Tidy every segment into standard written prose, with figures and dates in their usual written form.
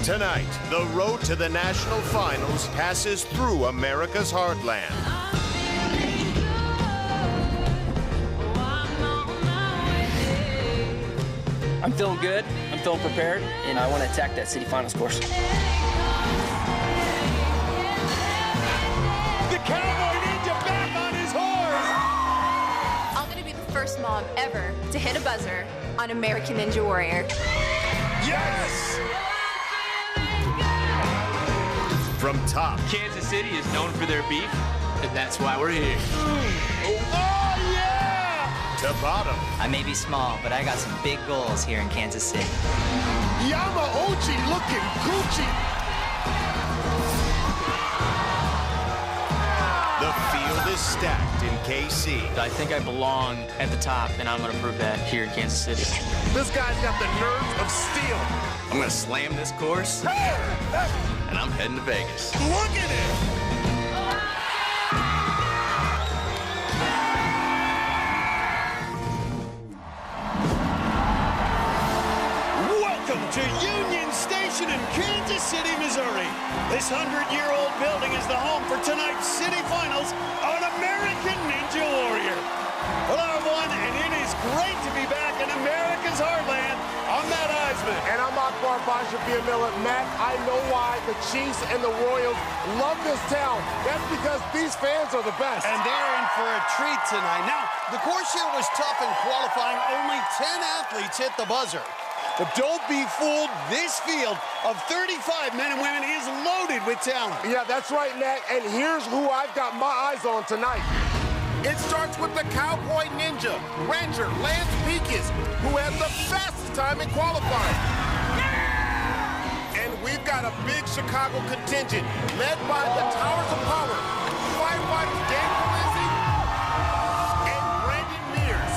Tonight, the road to the national finals passes through America's heartland. I'm feeling good, I'm feeling prepared, and I want to attack that city finals course. The Cowboy Ninja back on his horse! I'm gonna be the first mom ever to hit a buzzer on American Ninja Warrior. Yes! From top Kansas City is known for their beef, and that's why we're here. Oh, yeah! to bottom, I may be small, but I got some big goals here in Kansas City. Yamauchi looking Gucci. the field is stacked in KC. I think I belong at the top, and I'm going to prove that here in Kansas City. This guy's got the nerves of steel. I'm gonna slam this course, and I'm heading to Vegas. Look at it! Welcome to Union Station in Kansas City, Missouri. This 100-year-old building is the home for tonight's city finals on American Ninja Warrior. Hello, everyone, and it is great to be back in America's heartland. I'm Matt Eisman. And I'm Akbar Basha-Miller. Matt, I know why the Chiefs and the Royals love this town. That's because these fans are the best. And they're in for a treat tonight. Now, the course here was tough in qualifying. Only 10 athletes hit the buzzer. But don't be fooled. This field of 35 men and women is loaded with talent. Yeah, that's right, Matt. And here's who I've got my eyes on tonight. It starts with the Cowboy Ninja, Ranger Lance Peakus, who had the fastest time in qualifying. Yeah! And we've got a big Chicago contingent led by the Towers of Power, firefighters Dan Polizzi and Brandon Mears.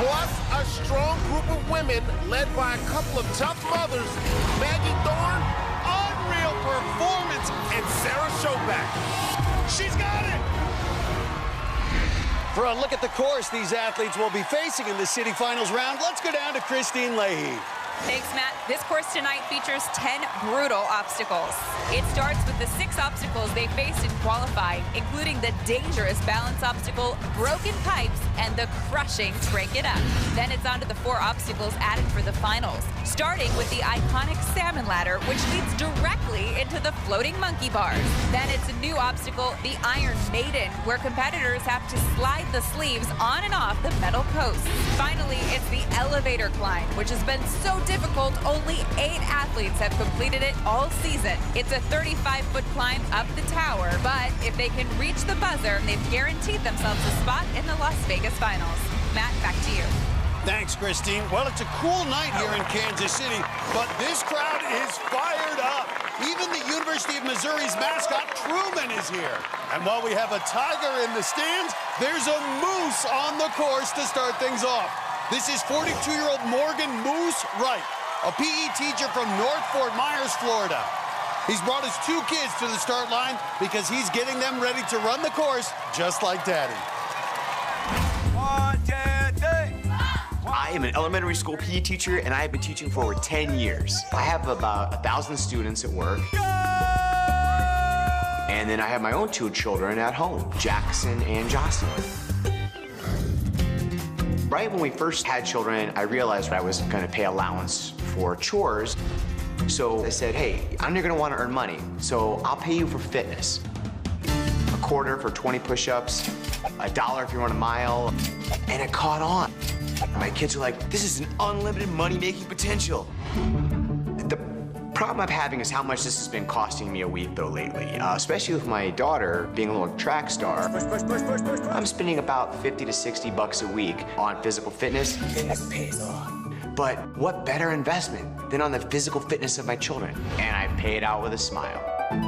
Plus a strong group of women led by a couple of tough mothers, Maggie Thorne, unreal performance, and Sarah Schoback. She's got it! For a look at the course these athletes will be facing in the city finals round, let's go down to Christine Leahy. Thanks, Matt. This course tonight features 10 brutal obstacles. It starts with the 6 obstacles they faced in qualifying, including the dangerous balance obstacle, broken pipes, and the crushing break it up. Then it's on to the 4 obstacles added for the finals, starting with the iconic salmon ladder, which leads directly into the floating monkey bars. Then it's a new obstacle, the Iron Maiden, where competitors have to slide the sleeves on and off the metal posts. Finally, it's the elevator climb, which has been so difficult, only 8 athletes have completed it all season. It's a 35-foot climb up the tower, but if they can reach the buzzer, they've guaranteed themselves a spot in the Las Vegas finals. Matt, back to you. Thanks, Christine. Well, it's a cool night here in Kansas City, but this crowd is fired up. Even the University of Missouri's mascot, Truman, is here. And while we have a tiger in the stands, there's a moose on the course to start things off. This is 42-year-old Morgan Moose Wright, a PE teacher from North Fort Myers, Florida. He's brought his 2 kids to the start line because he's getting them ready to run the course just like Daddy. 1, 2, 3. I am an elementary school PE teacher, and I have been teaching for over 10 years. I have about 1,000 students at work. And then I have my own 2 children at home, Jackson and Jocelyn. Right when we first had children, I realized I was going to pay allowance for chores. So I said, hey, I'm never going to want to earn money, so I'll pay you for fitness. A quarter for 20 push-ups, $1 if you run a mile, and it caught on. My kids are like, this is an unlimited money-making potential. The problem I'm having is how much this has been costing me a week, though, lately, especially with my daughter being a little track star. I'm spending about 50 to 60 bucks a week on physical fitness. But what better investment than on the physical fitness of my children? And I pay it out with a smile. There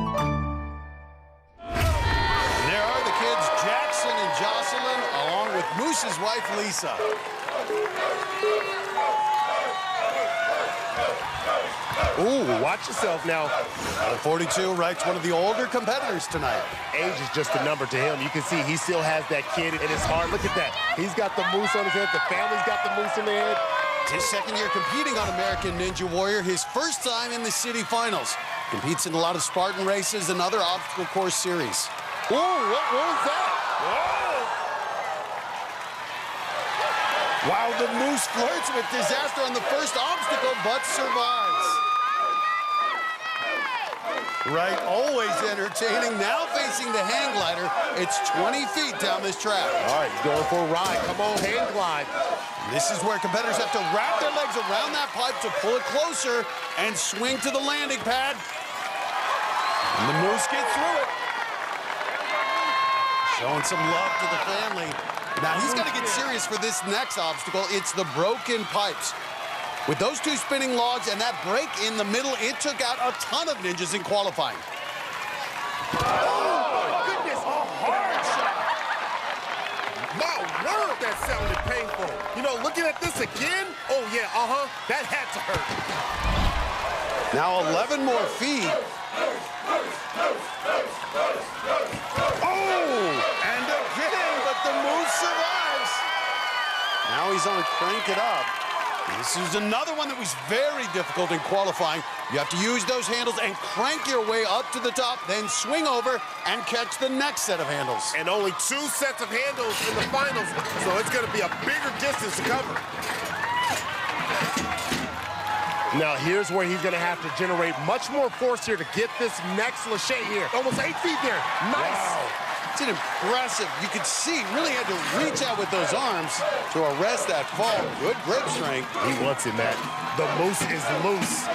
are the kids, Jackson and Jocelyn, along with Moose's wife, Lisa. Ooh, watch yourself now. 42, Wright's one of the older competitors tonight. Age is just a number to him. You can see he still has that kid in his heart. Look at that. He's got the moose on his head. The family's got the moose in their head. It's his second year competing on American Ninja Warrior, his first time in the city finals. Competes in a lot of Spartan races and other obstacle course series. Ooh, what was that? Wow, the Moose flirts with disaster on the first obstacle, but survives. Right, always entertaining. Now facing the hang glider. It's 20 feet down this track. All right, going for a ride. Come on, hang glide. This is where competitors have to wrap their legs around that pipe to pull it closer and swing to the landing pad. And the Moose gets through it. Showing some love to the family. Now he's got to get serious for this next obstacle. It's the broken pipes. With those two spinning logs and that break in the middle, it took out a ton of ninjas in qualifying. Oh, my goodness, a hard shot. My word, that sounded painful. You know, looking at this again, oh yeah, that had to hurt. Now 11 more feet. Oh, and again, but the Moose survives. Now he's on Crank It Up. This is another one that was very difficult in qualifying. You have to use those handles and crank your way up to the top, then swing over and catch the next set of handles. And only 2 sets of handles in the finals, so it's going to be a bigger distance to cover. Now, here's where he's going to have to generate much more force here to get this next lâcher here. Almost 8 feet there. Nice. Wow. It's an impressive. You could see, really had to reach out with those arms to arrest that fall. Good grip strength. He wants it, Matt. The Moose is loose.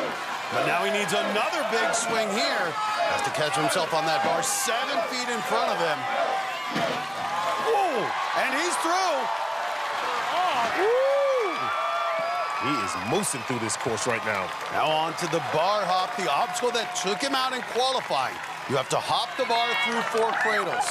But now he needs another big swing here. Has to catch himself on that bar 7 feet in front of him. Whoa, and he's through. He is moosing through this course right now. Now on to the bar hop, the obstacle that took him out in qualifying. You have to hop the bar through 4 cradles.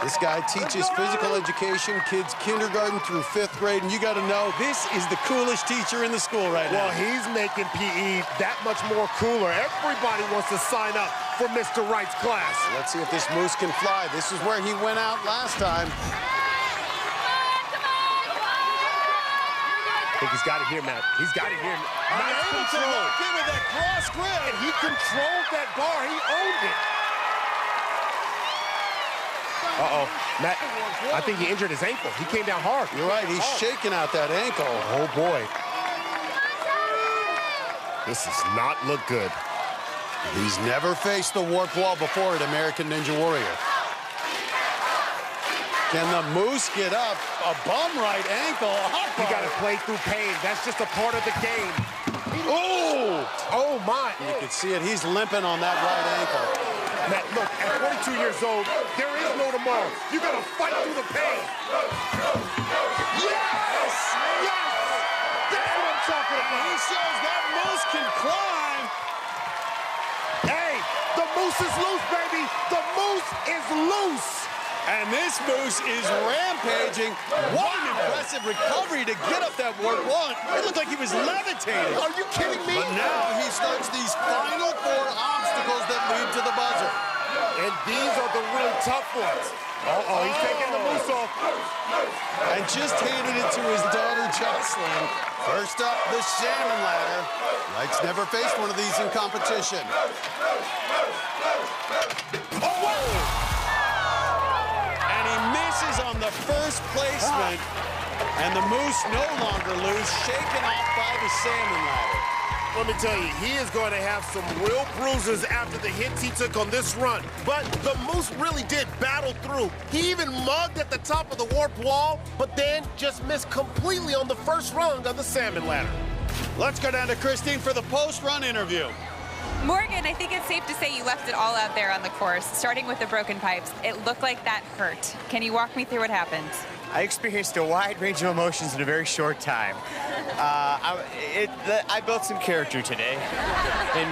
This guy teaches physical education, kids kindergarten through 5th grade, and you got to know, this is the coolest teacher in the school right now. Well, he's making PE that much more cooler. Everybody wants to sign up for Mr. Wright's class. Let's see if this Moose can fly. This is where he went out last time. I think he's got it here, Matt. He's got it here. Nice control. Lock in with that cross grip. And he controlled that bar. He owned it. Uh-oh. Matt, I think he injured his ankle. He came down hard. You're right. He's shaking out that ankle. Oh, boy. This does not look good. He's never faced the warp wall before at American Ninja Warrior. Can the Moose get up? A bum right ankle. You got to play through pain. That's just a part of the game. Oh! Oh, my. You can see it. He's limping on that right ankle. Matt, look, at 42 years old, there is no tomorrow. You got to fight through the pain. Yes! Yes! That's what I'm talking about. He shows that Moose can climb. Hey, the Moose is loose, baby. The Moose is loose. And this Moose is rampaging. What an impressive recovery to get up that warp wall. It looked like he was levitating. Are you kidding me? But now he starts these final 4 obstacles that lead to the buzzer. And these are the really tough ones. Uh-oh, he's taking the Moose off. And just handed it to his daughter, Jocelyn. First up, the salmon ladder. Wright's never faced one of these in competition. On the first placement, and the Moose no longer loose, shaken off by the salmon ladder. Let me tell you, he is going to have some real bruises after the hits he took on this run. But the Moose really did battle through. He even mugged at the top of the warp wall, but then just missed completely on the first rung of the salmon ladder. Let's go down to Christine for the post-run interview. Morgan, I think it's safe to say you left it all out there on the course, starting with the broken pipes. It looked like that hurt. Can you walk me through what happened? I experienced a wide range of emotions in a very short time. I built some character today in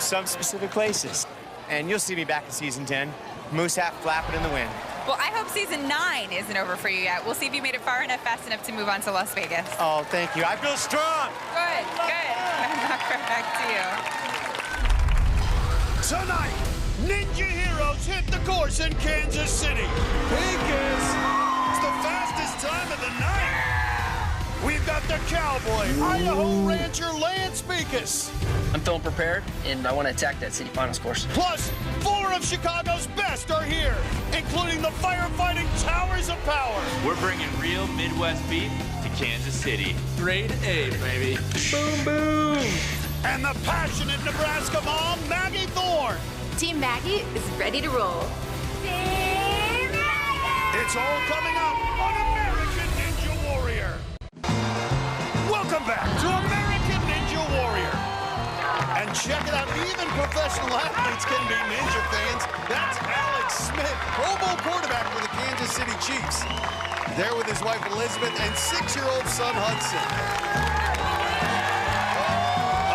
some specific places. And you'll see me back in season 10, Moose hat flapping in the wind. Well, I hope season 9 isn't over for you yet. We'll see if you made it far enough, fast enough to move on to Las Vegas. Oh, thank you. I feel strong. Good, good. Back to you. Tonight, Ninja Heroes hit the course in Kansas City. Because it's the fastest time of the night. We've got the cowboy, Idaho Rancher Lance Beekus. I'm feeling prepared, and I want to attack that city finals course. Plus, 4 of Chicago's best are here, including the firefighting towers of power. We're bringing real Midwest beef to Kansas City. Grade A, baby. Boom, boom. And the passionate Nebraska mom, Maggie Thorne. Team Maggie is ready to roll. It's all coming up on American Ninja Warrior. Welcome back to American Ninja Warrior. And check it out, even professional athletes can be Ninja fans. That's Alex Smith, Pro Bowl quarterback for the Kansas City Chiefs. There with his wife Elizabeth and 6-year-old son Hudson.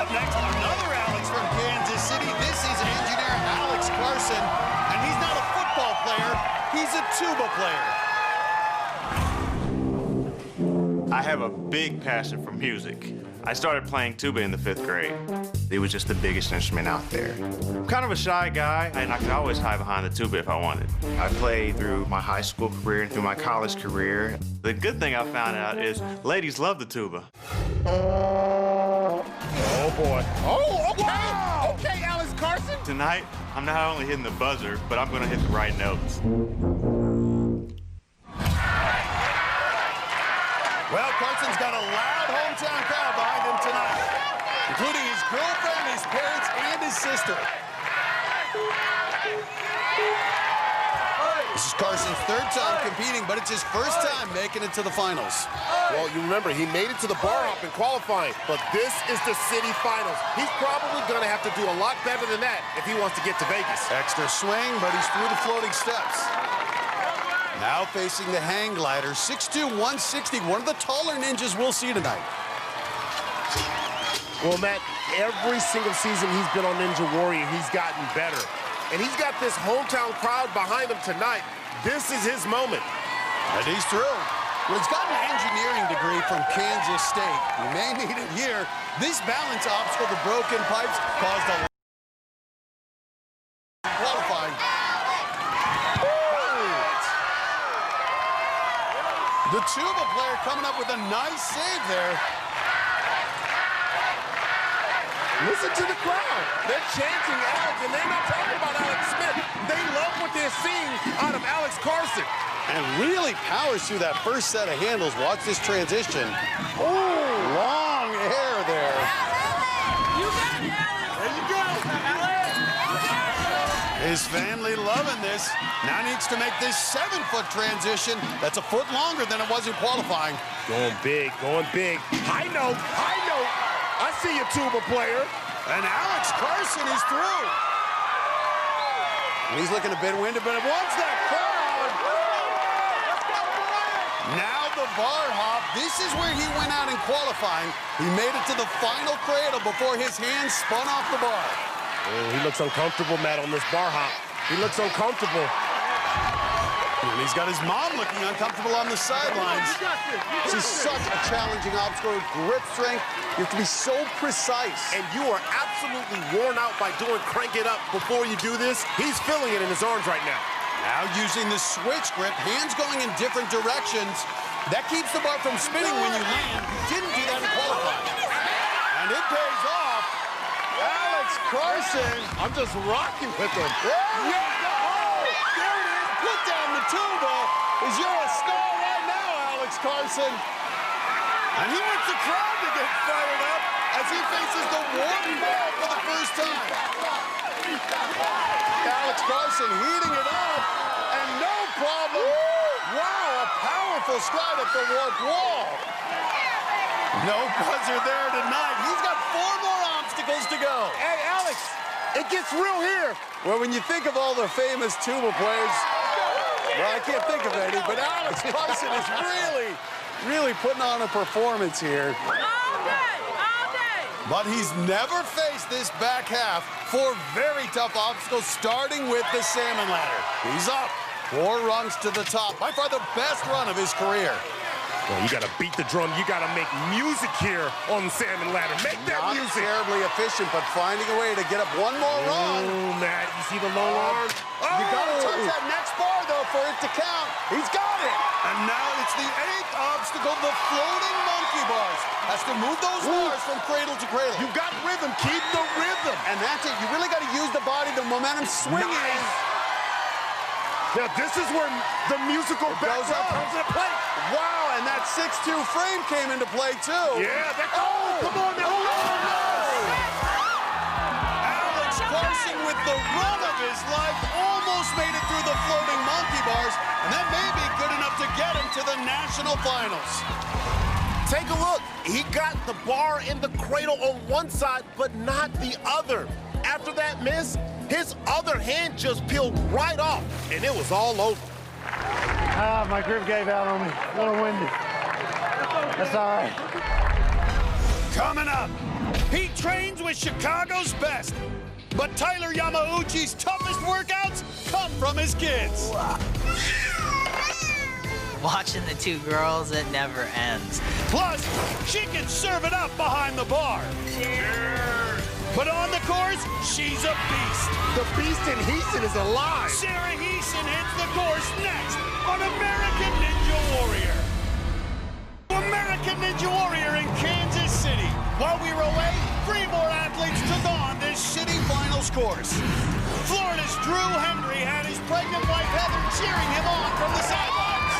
Up next, another Alex from Kansas City. This is engineer Alex Carson. And he's not a football player, he's a tuba player. I have a big passion for music. I started playing tuba in the 5th grade. It was just the biggest instrument out there. I'm kind of a shy guy, and I could always hide behind the tuba if I wanted. I played through my high school career and through my college career. The good thing I found out is ladies love the tuba. Oh, boy. Oh, okay. Wow. Okay, Alex Carson. Tonight, I'm not only hitting the buzzer, but I'm going to hit the right notes. Well, Carson's got a loud hometown crowd behind him tonight, including his girlfriend, his parents, and his sister. This is Carson's 3rd time competing, but it's his 1st time making it to the finals. Well, you remember, he made it to the bar hop in qualifying, but this is the city finals. He's probably going to have to do a lot better than that if he wants to get to Vegas. Extra swing, but he's through the floating steps. Now facing the hang glider, 6'2", 160, one of the taller ninjas we'll see tonight. Well, Matt, every single season he's been on Ninja Warrior, he's gotten better. And he's got this hometown crowd behind him tonight. This is his moment. And he's through. Well, he's got an engineering degree from Kansas State. You may need it here. This balance obstacle, the broken pipes, caused a qualifying. The tuba player coming up with a nice save there. Listen to the crowd. They're chanting Alex, and they're not talking about Alex Smith. They love what they're seeing out of Alex Carson. And really powers through that first set of handles. Watch this transition. Oh, long hair there. You got it, Alex. There you go, Alex. His family loving this. Now needs to make this 7-foot transition. That's a foot longer than it was in qualifying. Going big, going big. High note, high note. I see you, tuba player. And Alex Carson is through. And he's looking a bit winded, but it wants that crowd. Now the bar hop. This is where he went out in qualifying. He made it to the final cradle before his hands spun off the bar. Oh, he looks uncomfortable, Matt, on this bar hop. He looks uncomfortable. And he's got his mom looking uncomfortable on the sidelines. This is such a challenging obstacle. Grip strength, you have to be so precise. And you are absolutely worn out by doing crank it up before you do this. He's feeling it in his arms right now. Now using the switch grip, hands going in different directions. That keeps the bar from spinning when you land. He didn't do that in qualifying. And it pays off. Alex Carson. I'm just rocking with him. Put down the tuba, as you're a star right now, Alex Carson. And he wants the crowd to get fired up as he faces the warm ball for the first time. Alex Carson heating it up, and no problem. Wow, a powerful stride at the warped wall. No buzzer there tonight. He's got 4 more obstacles to go. Hey, Alex, it gets real here. Well, when you think of all the famous tuba players, well, I can't think of any, but Alex Carson is really putting on a performance here. All day, all day. But he's never faced this back half. 4 very tough obstacles, starting with the salmon ladder. He's up. 4 rungs to the top. By far the best run of his career. Well, you got to beat the drum. You got to make music here on the salmon ladder. Make that Not music. terribly efficient, but finding a way to get up 1 more rung. Oh, Matt, you see the long arms? You got to touch that next bar, though, for it to count. He's got it. And now it's the 8th obstacle, the floating monkey bars. Has to move those bars from cradle to cradle. You got rhythm. Keep the rhythm. And that's it. You really got to use the body, the momentum swinging. Nice. Now, this is where the musical background comes into play. Wow, and that 6'2" frame came into play, too. Yeah, come on now. Alex Carson, with the run of his life, almost made it through the floating monkey bars, and that may be good enough to get him to the national finals. Take a look. He got the bar in the cradle on one side, but not the other. After that miss, his other hand just peeled right off, and it was all over. My grip gave out on me. A little windy. That's all right. Coming up, he trains with Chicago's best, but Tyler Yamauchi's toughest workouts come from his kids. Watching the two girls, it never ends. Plus, she can serve it up behind the bar. Cheers! But on the course, she's a beast. The beast in Heason is alive. Sarah Heason hits the course next on American Ninja Warrior. American Ninja Warrior in Kansas City. While we were away, 3 more athletes took on this city finals course. Florida's Drew Henry had his pregnant wife Heather cheering him on from the sidelines.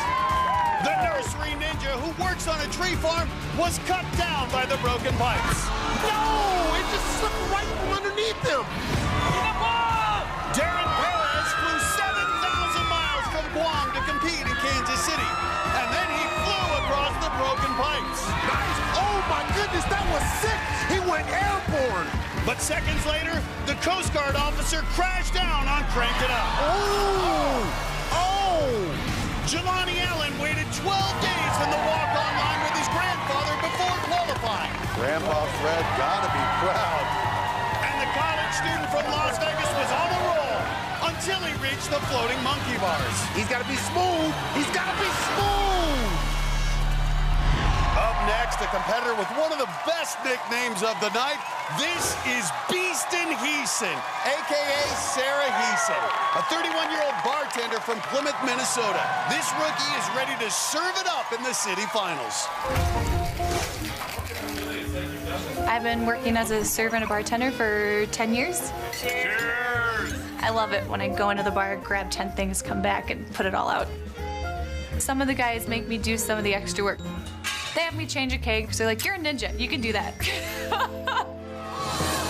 The nursery ninja who works on a tree farm was cut down by the broken pipes. No, it just slipped right from underneath him. Darren Perez flew 7,000 miles from Guam to compete in Kansas City. And then he flew across the broken pipes. Nice. Oh, my goodness, that was sick. He went airborne. But seconds later, the Coast Guard officer crashed down on Crank It Up. Jelani Allen waited 12 days in the walk-on line with his grandfather before qualifying. Grandpa Fred gotta be proud. And the college student from Las Vegas was on a roll until he reached the floating monkey bars. He's got to be smooth. He's got to be smooth. Up next, a competitor with one of the best nicknames of the night. This is Beastin' Heason, a.k.a. Sarah Heason, a 31-year-old bartender from Plymouth, Minnesota. This rookie is ready to serve it up in the city finals. I've been working as a server and a bartender for 10 years. Cheers! I love it when I go into the bar, grab 10 things, come back, and put it all out. Some of the guys make me do some of the extra work. They have me change a keg, because they're like, you're a ninja, you can do that.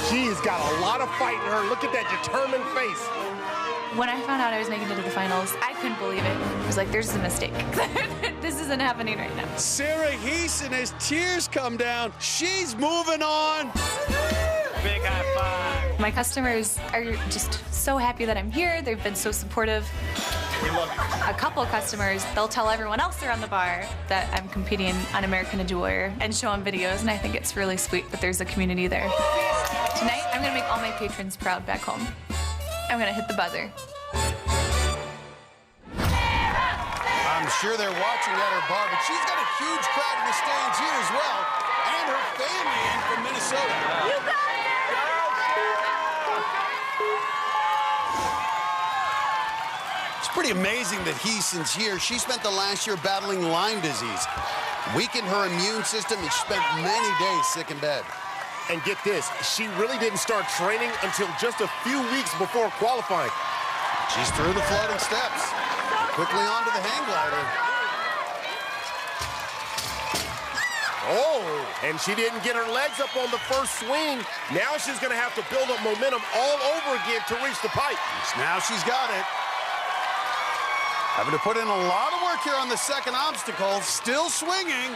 She's got a lot of fight in her. Look at that determined face. When I found out I was making it to the finals, I couldn't believe it. I was like, there's a mistake. This isn't happening right now. Sarah Heason, as tears come down, she's moving on. Big high five. My customers are just so happy that I'm here. They've been so supportive. A couple of customers, they'll tell everyone else around the bar that I'm competing on American Ninja Warrior and show them videos, and I think it's really sweet that there's a community there. Tonight, I'm gonna make all my patrons proud back home. I'm gonna hit the buzzer. I'm sure they're watching at her bar, but she's got a huge crowd in the stands here as well, and her family in from Minnesota. You got it! It's pretty amazing that Heason's here. She spent the last year battling Lyme disease, weakened her immune system, and she spent many days sick in bed. And get this, she really didn't start training until just a few weeks before qualifying. She's through the floating steps, quickly onto the hang glider. Oh, and she didn't get her legs up on the first swing. Now she's gonna have to build up momentum all over again to reach the pipe. Now she's got it. Having to put in a lot of work here on the second obstacle, still swinging.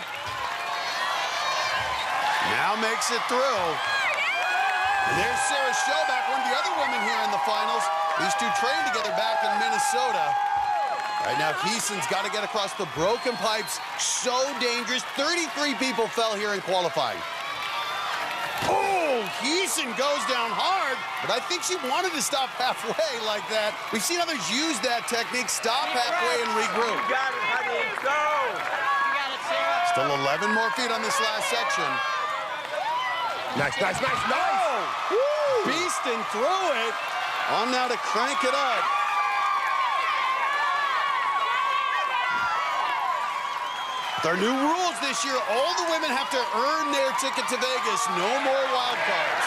Now makes it through. And there's Sarah Schobach, one of the other women here in the finals. These two trained together back in Minnesota. Right now, Heason's got to get across the broken pipes. So dangerous. 33 people fell here in qualifying. Oh, Heason goes down hard, but I think she wanted to stop halfway like that. We've seen others use that technique, stop halfway and regroup. You got it, honey. Go! You got it, Sarah. Still 11 more feet on this last section. Nice, nice, nice, nice! Woo! Beasting through it. On now to Crank It Up. With our new rules this year, all the women have to earn their ticket to Vegas. No more wild cards.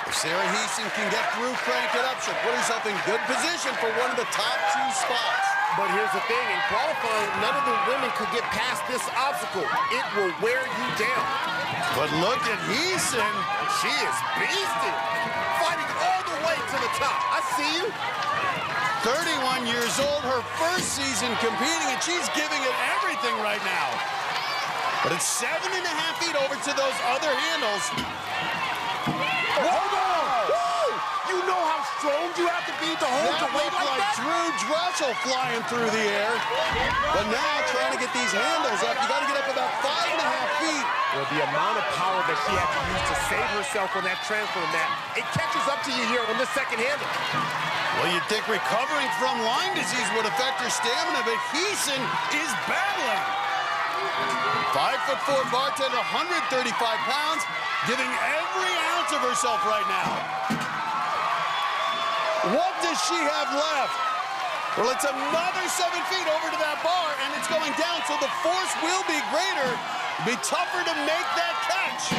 If Sarah Heason can get through, crank it up, she'll put herself in good position for one of the top 2 spots. But here's the thing, in qualifying, none of the women could get past this obstacle. It will wear you down. But look at Heason. She is beasting, fighting all the way to the top. I see you. 31 years old, her first season competing, and she's giving it everything right now. But it's 7.5 feet over to those other handles. Hold on! Woo! You know how strong you have to be to hold the weight like that? Drew Dressel flying through the air. But now, trying to get these handles up, you got to get up about 5.5 feet. Well, the amount of power that she had to use to save herself on that transfer mat, it catches up to you here on the second handle. Well, you'd think recovering from Lyme disease would affect her stamina, but Heason is battling. 5'4" bartender, 135 pounds, giving every ounce of herself right now. What does she have left? Well, it's another 7 feet over to that bar, and it's going down, so the force will be greater. It'll be tougher to make that catch.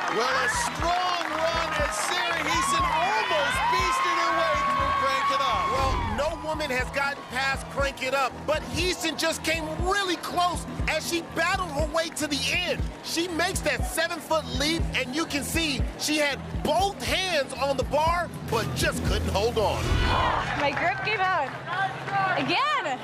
Well, a strong run as Sarah Heason almost beasted her way through Crank It Up. Well, no woman has gotten past Crank It Up, but Heason just came really close as she battled her way to the end. She makes that 7-foot leap, and you can see she had both hands on the bar, but just couldn't hold on. My grip gave out. Again.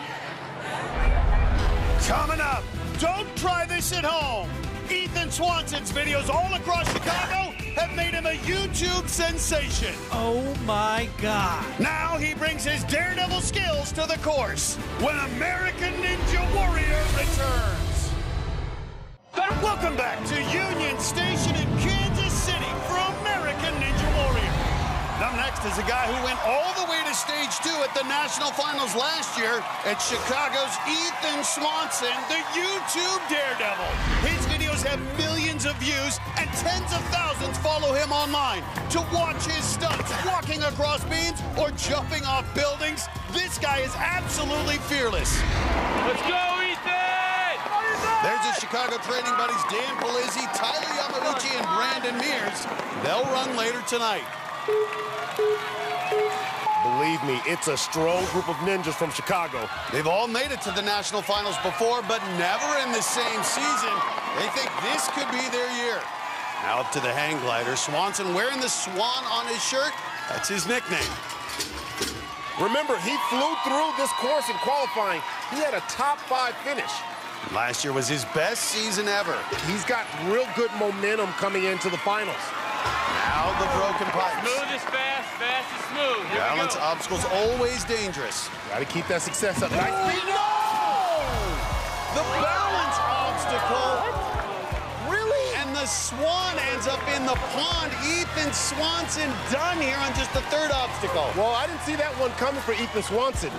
Coming up, don't try this at home. Ethan Swanson's videos all across Chicago have made him a YouTube sensation. Oh my God. Now he brings his daredevil skills to the course when American Ninja Warrior returns. Welcome back to Union Station in Kansas City for American Ninja Warrior. Up next is a guy who went all the way to stage 2 at the National Finals last year at Chicago's Ethan Swanson, the YouTube Daredevil. His videos have millions of views and tens of thousands follow him online to watch his stunts, walking across beams or jumping off buildings. This guy is absolutely fearless. Let's go, Ethan! There's his Chicago training buddies, Dan Polizzi, Tyler Yamauchi, and Brandon Mears. They'll run later tonight. Believe me, it's a strong group of ninjas from Chicago. They've all made it to the national finals before, but never in the same season. They think this could be their year. Now up to the hang glider. Swanson wearing the swan on his shirt. That's his nickname. Remember, he flew through this course in qualifying. He had a top 5 finish. Last year was his best season ever. He's got real good momentum coming into the finals. Now the broken pipes. Smooth is fast, fast is smooth. Here Balance obstacles always dangerous. Got to keep that success up. Nice speed. No! The balance obstacle. Really? And the swan ends up in the pond. Ethan Swanson done here on just the 3rd obstacle. Well, I didn't see that one coming for Ethan Swanson.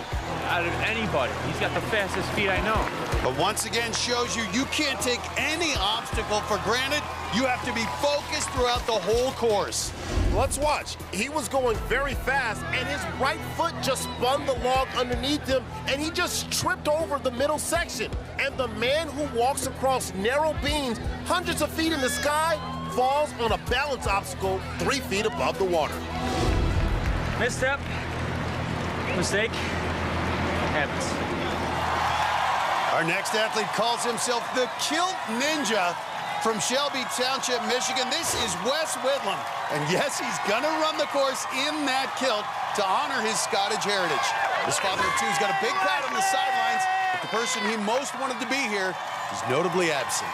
Out of anybody, he's got the fastest feet I know. But once again shows you can't take any obstacle for granted. You have to be focused throughout the whole course. Let's watch. He was going very fast, and his right foot just spun the log underneath him, and he just tripped over the middle section. And the man who walks across narrow beams hundreds of feet in the sky falls on a balance obstacle 3 feet above the water. Misstep, mistake, happens. Our next athlete calls himself the Kilt Ninja from Shelby Township, Michigan. This is Wes Whitlam. And yes, he's gonna run the course in that kilt to honor his Scottish heritage. His father of 2's got a big crowd on the sidelines, but the person he most wanted to be here is notably absent.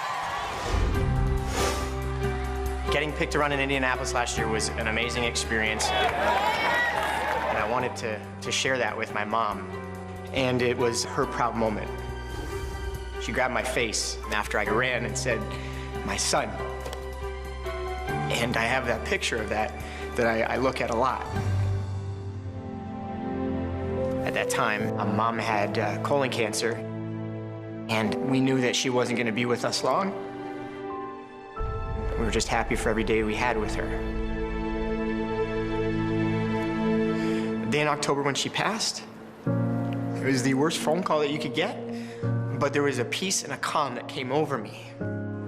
Getting picked to run in Indianapolis last year was an amazing experience. And I wanted to share that with my mom. And it was her proud moment. She grabbed my face after I ran and said, "My son." And I have that picture of that I look at a lot. At that time, my mom had colon cancer, and we knew that she wasn't going to be with us long. We were just happy for every day we had with her. day in October when she passed, it was the worst phone call that you could get, but there was a peace and a calm that came over me.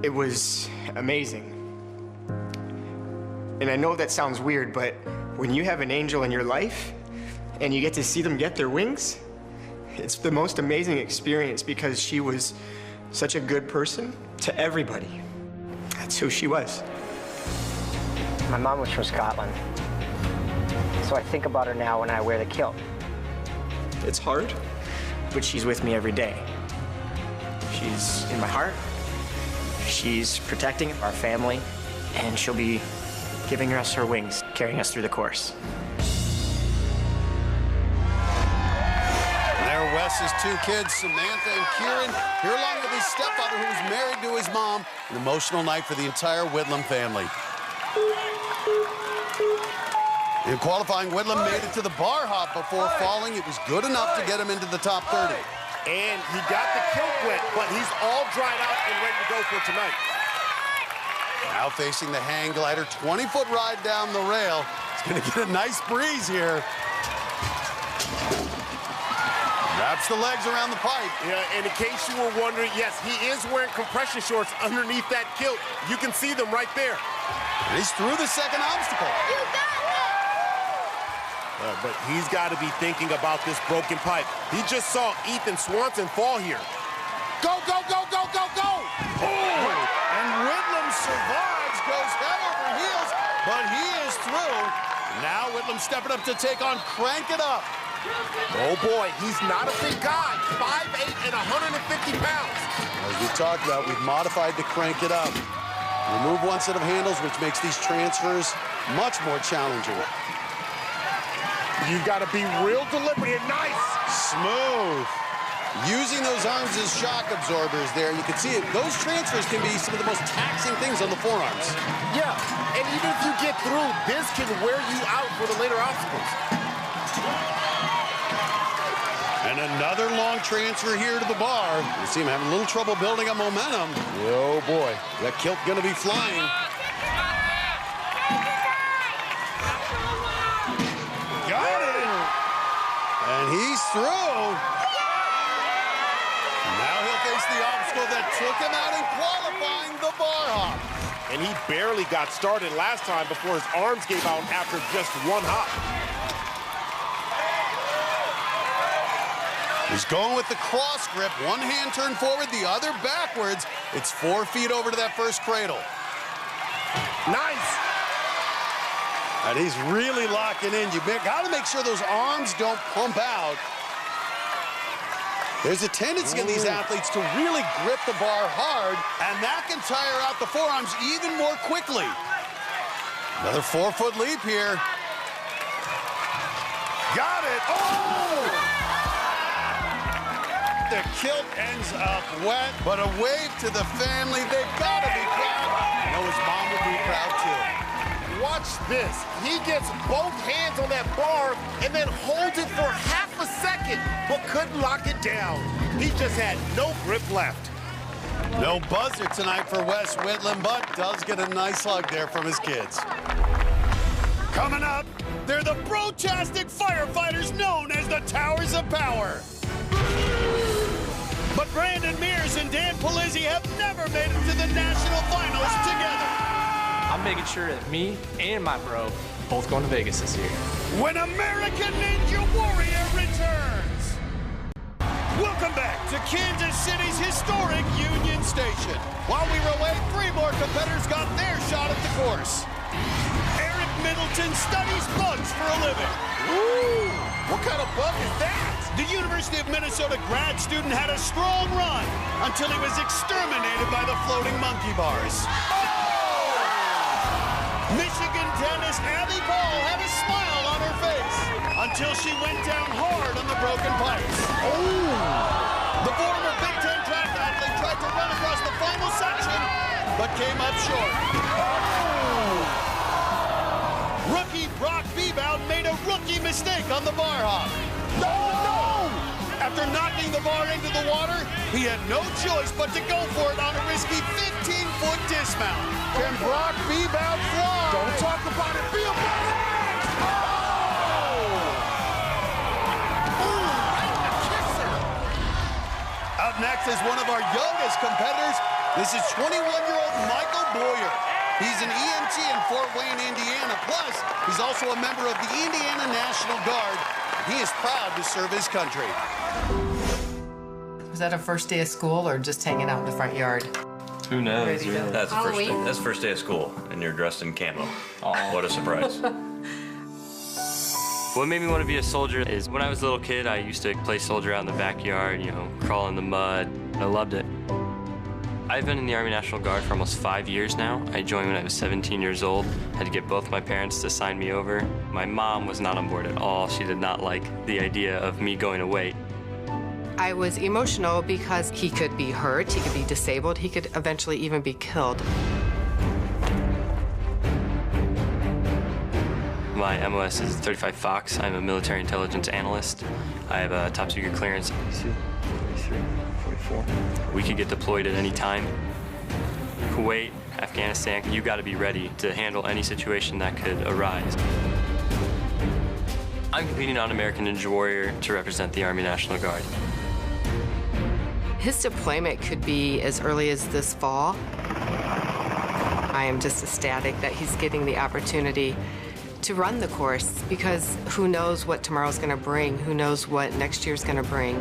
It was amazing. And I know that sounds weird, but when you have an angel in your life and you get to see them get their wings, it's the most amazing experience because she was such a good person to everybody. That's who she was. My mom was from Scotland, so I think about her now when I wear the kilt. It's hard, but she's with me every day. She's in my heart. She's protecting our family, and she'll be giving us her wings, carrying us through the course. There are Wes's two kids, Samantha and Kieran, here along with his stepfather who was married to his mom. An emotional night for the entire Whitlam family. In qualifying, Whitlam made it to the bar hop before falling. It was good enough to get him into the top 30. And he got the kilt wet, but he's all dried out and ready to go for tonight. Now facing the hang glider, 20-foot ride down the rail. He's going to get a nice breeze here. Wraps the legs around the pipe. Yeah, and in case you were wondering, yes, he is wearing compression shorts underneath that kilt. You can see them right there. And he's through the second obstacle. You got it! But he's got to be thinking about this broken pipe. He just saw Ethan Swanson fall here. Go, go, go, go, go, go! Oh! And Whitlam survives, goes head over heels, but he is through. Now Whitlam stepping up to take on Crank It Up. Oh boy, he's not a big guy. 5'8" and 150 pounds. As we talked about, we've modified to Crank It Up. Remove one set of handles, which makes these transfers much more challenging. You've got to be real deliberate and nice. Smooth. Using those arms as shock absorbers there, you can see it. Those transfers can be some of the most taxing things on the forearms. Yeah, and even if you get through, this can wear you out for the later obstacles. And another long transfer here to the bar. You see him having a little trouble building up momentum. Oh boy, that kilt gonna be flying. Got it! And he's through. Now he'll face the obstacle that took him out in qualifying, the bar hop. And he barely got started last time before his arms gave out after just one hop. He's going with the cross grip. One hand turned forward, the other backwards. It's 4 feet over to that first cradle. Nice. And he's really locking in. You've got to make sure those arms don't pump out. There's a tendency in these athletes to really grip the bar hard, and that can tire out the forearms even more quickly. Another 4-foot leap here. Got it. Oh! The kilt ends up wet, but a wave to the family. They've got to be proud. I know his mom will be proud too. Watch this. He gets both hands on that bar and then holds it for half a second, but couldn't lock it down. He just had no grip left. No buzzer tonight for Wes Whitlam, but does get a nice hug there from his kids. Coming up, they're the Brotastic firefighters known as the Towers of Power. But Brandon Mears and Dan Polizzi have never made it to the national finals together. I'm making sure that me and my bro both going to Vegas this year. When American Ninja Warrior returns. Welcome back to Kansas City's historic Union Station. While we were away, 3 more competitors got their shot at the course. Eric Middleton studies bugs for a living. Ooh, what kind of bug is that? The University of Minnesota grad student had a strong run until he was exterminated by the floating monkey bars. Michigan dentist Abby Ball had a smile on her face until she went down hard on the broken pipes. The former Big Ten track athlete tried to run across the final section, but came up short. Rookie Brock Bebout made a rookie mistake on the bar hop. No! After knocking the bar into the water, he had no choice but to go for it on a risky 15-foot dismount. Can Brock Bebout fly? Don't talk about it, be about it! Oh! up next is one of our youngest competitors. This is 21-year-old Michael Boyer. He's an EMT in Fort Wayne, Indiana. Plus, he's also a member of the Indiana National Guard. He is proud to serve his country. Was that a first day of school or just hanging out in the front yard? Who knows? Ready to Really? go. That's the first day. Halloween? That's the first day of school, and you're dressed in camo. What a surprise! What made me want to be a soldier is when I was a little kid, I used to play soldier out in the backyard, you know, crawl in the mud. I loved it. I've been in the Army National Guard for almost 5 years now. I joined when I was 17 years old. Had to get both my parents to sign me over. My mom was not on board at all. She did not like the idea of me going away. I was emotional because he could be hurt, he could be disabled, he could eventually even be killed. My MOS is 35 Fox. I'm a military intelligence analyst. I have a top secret clearance. 42, 43, 44. We could get deployed at any time. Kuwait, Afghanistan, you got to be ready to handle any situation that could arise. I'm competing on American Ninja Warrior to represent the Army National Guard. His deployment could be as early as this fall. I am just ecstatic that he's getting the opportunity to run the course because who knows what tomorrow's going to bring, who knows what next year's going to bring.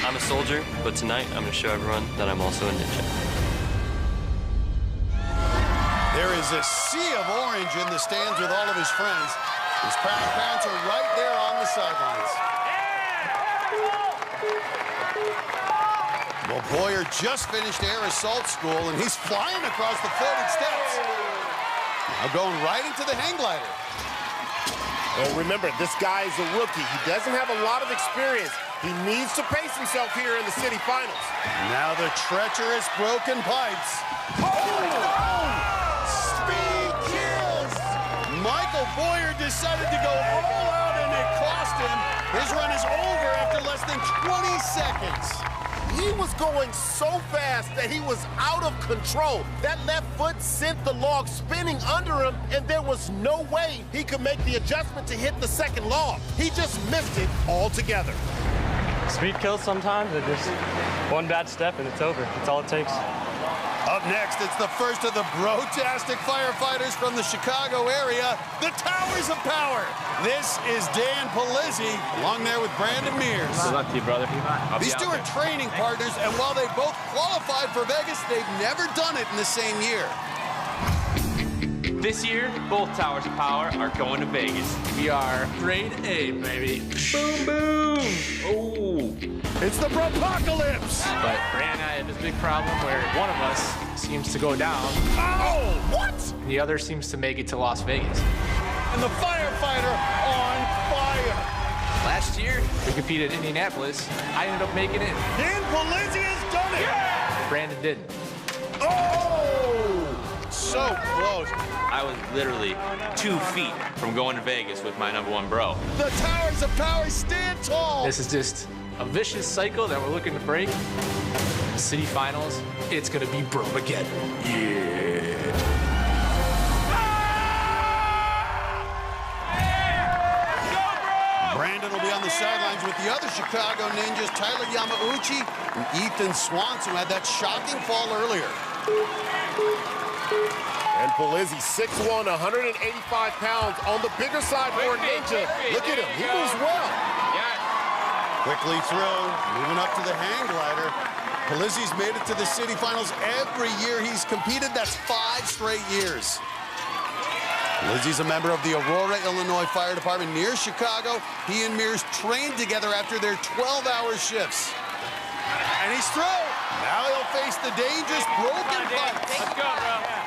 I'm a soldier, but tonight I'm going to show everyone that I'm also a ninja. There is a sea of orange in the stands with all of his friends. His parents are right there on the sidelines. Well, Boyer just finished air assault school, and he's flying across the floating steps. Now going right into the hang glider. And remember, this guy is a rookie. He doesn't have a lot of experience. He needs to pace himself here in the city finals. Now the treacherous broken pipes. Speed kills! Michael Boyer decided to go all out, and it cost him. His run is over after less than 20 seconds. He was going so fast that he was out of control. That left foot sent the log spinning under him, and there was no way he could make the adjustment to hit the second log. He just missed it altogether. Speed kills sometimes. It just one bad step and it's over. That's all it takes. Up next, it's the first of the Brotastic firefighters from the Chicago area, the Towers of Power. This is Dan Polizzi, along there with Brandon Mears. Good luck to you, brother. These two are training partners, and while they both qualified for Vegas, they've never done it in the same year. This year, both Towers of Power are going to Vegas. We are grade A, baby. Boom, boom. Oh. It's the Bropocalypse. But Brand and I have this big problem where one of us seems to go down. Oh, what? And the other seems to make it to Las Vegas. And the firefighter on fire. Last year, we competed in Indianapolis. I ended up making it. Dan Polizzi has done it. Yeah. Brandon didn't. Oh, so close. I was literally 2 feet from going to Vegas with my #1 bro. The Towers of Power stand tall. This is just a vicious cycle that we're looking to break. The city finals, it's gonna be Bromageddon. Yeah. Brandon will be on the sidelines with the other Chicago Ninjas, Tyler Yamauchi and Ethan Swanson, who had that shocking fall earlier. And Polizzi, 6'1", 185 pounds, on the bigger side for a ninja. Look at him, he moves well. Quickly through, moving up to the hang glider. Polizzi's made it to the city finals every year he's competed. That's 5 straight years. Polizzi's a member of the Aurora, Illinois Fire Department near Chicago. He and Mears trained together after their 12-hour shifts. And he's through. Now he'll face the dangerous broken pipes. Let's go, bro.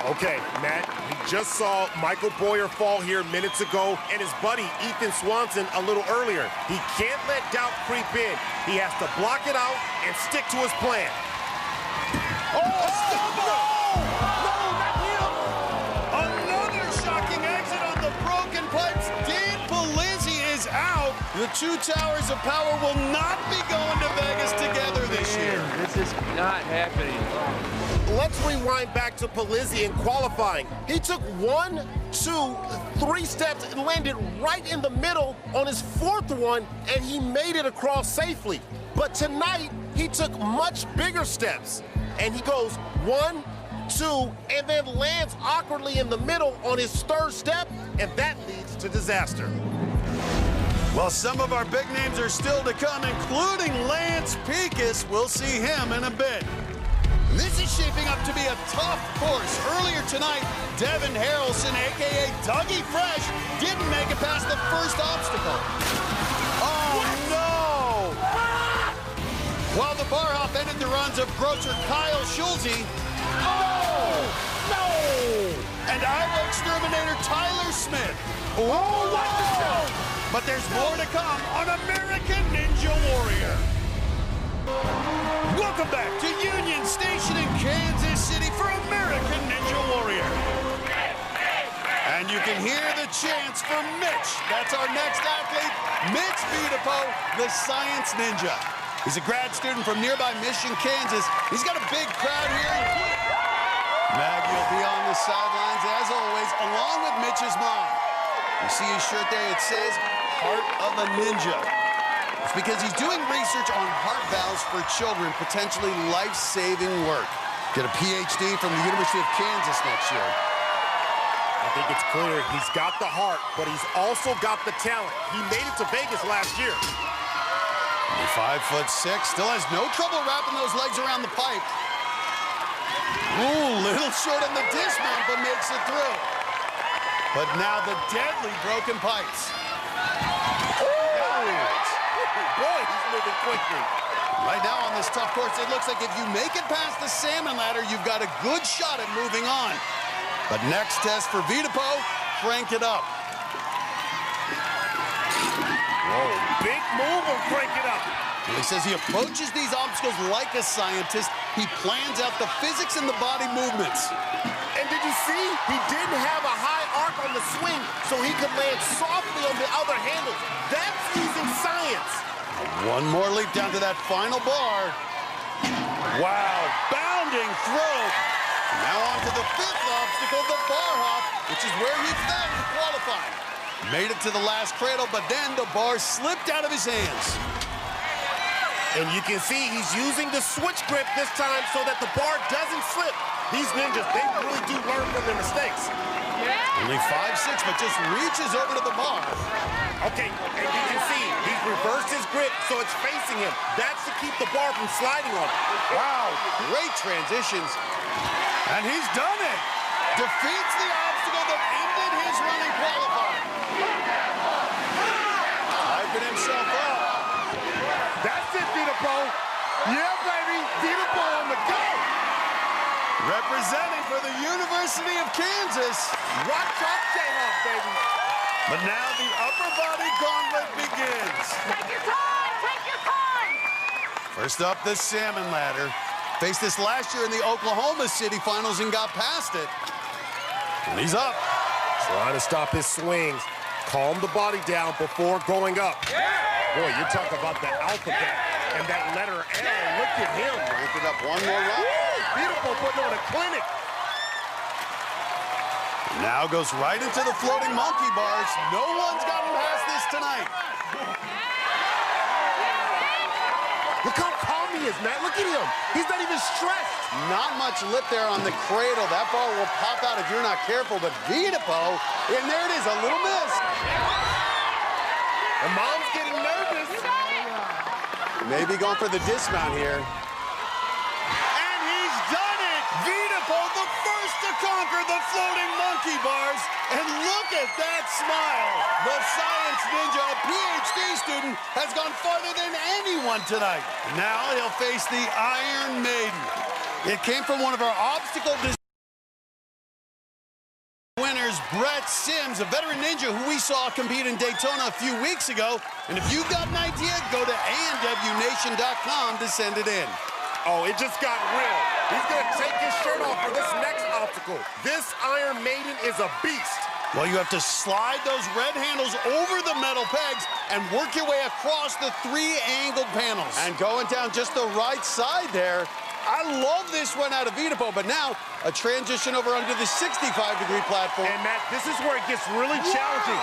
Okay, Matt, we just saw Michael Boyer fall here minutes ago and his buddy Ethan Swanson a little earlier. He can't let doubt creep in. He has to block it out and stick to his plan. Another shocking exit on the broken pipes. Dan Polizzi is out. The two Towers of Power will not be going to Vegas together this year. This is not happening. let's rewind back to Polizzi in qualifying. He took 1, 2, 3 steps and landed right in the middle on his 4th one, and he made it across safely. But tonight, he took much bigger steps, and he goes 1, 2, and then lands awkwardly in the middle on his 3rd step, and that leads to disaster. Well, some of our big names are still to come, including Lance Pekus. We'll see him in a bit. This is shaping up to be a tough course. Earlier tonight, Devin Harrelson, a.k.a. Dougie Fresh, didn't make it past the first obstacle. Oh, no! While the bar hop ended the runs of grocer Kyle Schulze. Oh! No! And Iowa exterminator Tyler Smith. Oh, what the show! But there's more to come on American Ninja Warrior. Welcome back to Union Station in Kansas City for American Ninja Warrior. And you can hear the chants for Mitch. That's our next athlete, Mitch Vietsub, the Science Ninja. He's a grad student from nearby Mission, Kansas. He's got a big crowd here. Maggie will be on the sidelines, as always, along with Mitch's mom. You see his shirt there, it says, Heart of a Ninja. It's because he's doing research on heart valves for children, potentially life-saving work. Get a PhD from the University of Kansas next year. I think it's clear he's got the heart, but he's also got the talent. He made it to Vegas last year. 5'6", still has no trouble wrapping those legs around the pipe. Ooh, little short on the dismount, but makes it through. But now the deadly broken pipes. Boy, he's moving quickly. Right now on this tough course, it looks like if you make it past the salmon ladder, you've got a good shot at moving on. But next test for Vietsub, crank it up. Whoa, big move and crank it up. He says he approaches these obstacles like a scientist. He plans out the physics and the body movements. And did you see? He didn't have a high arc on the swing, so he could land softly on the other handles. That's using science. One more leap down to that final bar. Wow, bounding through. Now on to the 5th obstacle, the bar hop, which is where he fell in qualifying. Made it to the last cradle, but then the bar slipped out of his hands. And you can see he's using the switch grip this time so that the bar doesn't slip. These ninjas, they really do learn from their mistakes. Only 5'6", but just reaches over to the bar. Okay, and you can see he's reversed his grip so it's facing him. That's to keep the bar from sliding on him. Wow, great transitions. And he's done it. Defeats the obstacle that ended his running qualifying. Hyping himself up. That's it, Vietsub. Yeah, baby, Vietsub on the go. Representing for the University of Kansas. Watch out, J-Hawk, baby. But now the upper body gauntlet begins. Take your time, take your time. First up, the salmon ladder. Faced this last year in the Oklahoma City finals and got past it. And he's up. Trying to stop his swings. Calm the body down before going up. Boy, you're talking about the alphabet and that letter L. Look at him. Pick it up one more run. Beautiful, putting on a clinic. Now goes right into the floating monkey bars. No one's gotten past this tonight. Look how calm he is, Matt. Look at him. He's not even stressed. Not much lip there on the cradle. That bar will pop out if you're not careful. But Vietsub, and there it is, a little miss. And Mom's getting nervous. Maybe going for the dismount here. And he's done it! Vietsub, the first to conquer the floating monkey bars. And look at that smile. The Science Ninja, a PhD student, has gone farther than anyone tonight. Now he'll face the Iron Maiden. It came from one of our obstacle winners, Brett Sims, a veteran ninja who we saw compete in Daytona a few weeks ago. And if you've got an idea, go to anwnation.com to send it in. Oh, it just got real. He's going to take his shirt off for this next obstacle. This Iron Maiden is a beast. Well, you have to slide those red handles over the metal pegs and work your way across the 3 angled panels. And going down just the right side there, I love this run out of Vietsub, but now a transition over onto the 65-degree platform. And Matt, this is where it gets really challenging.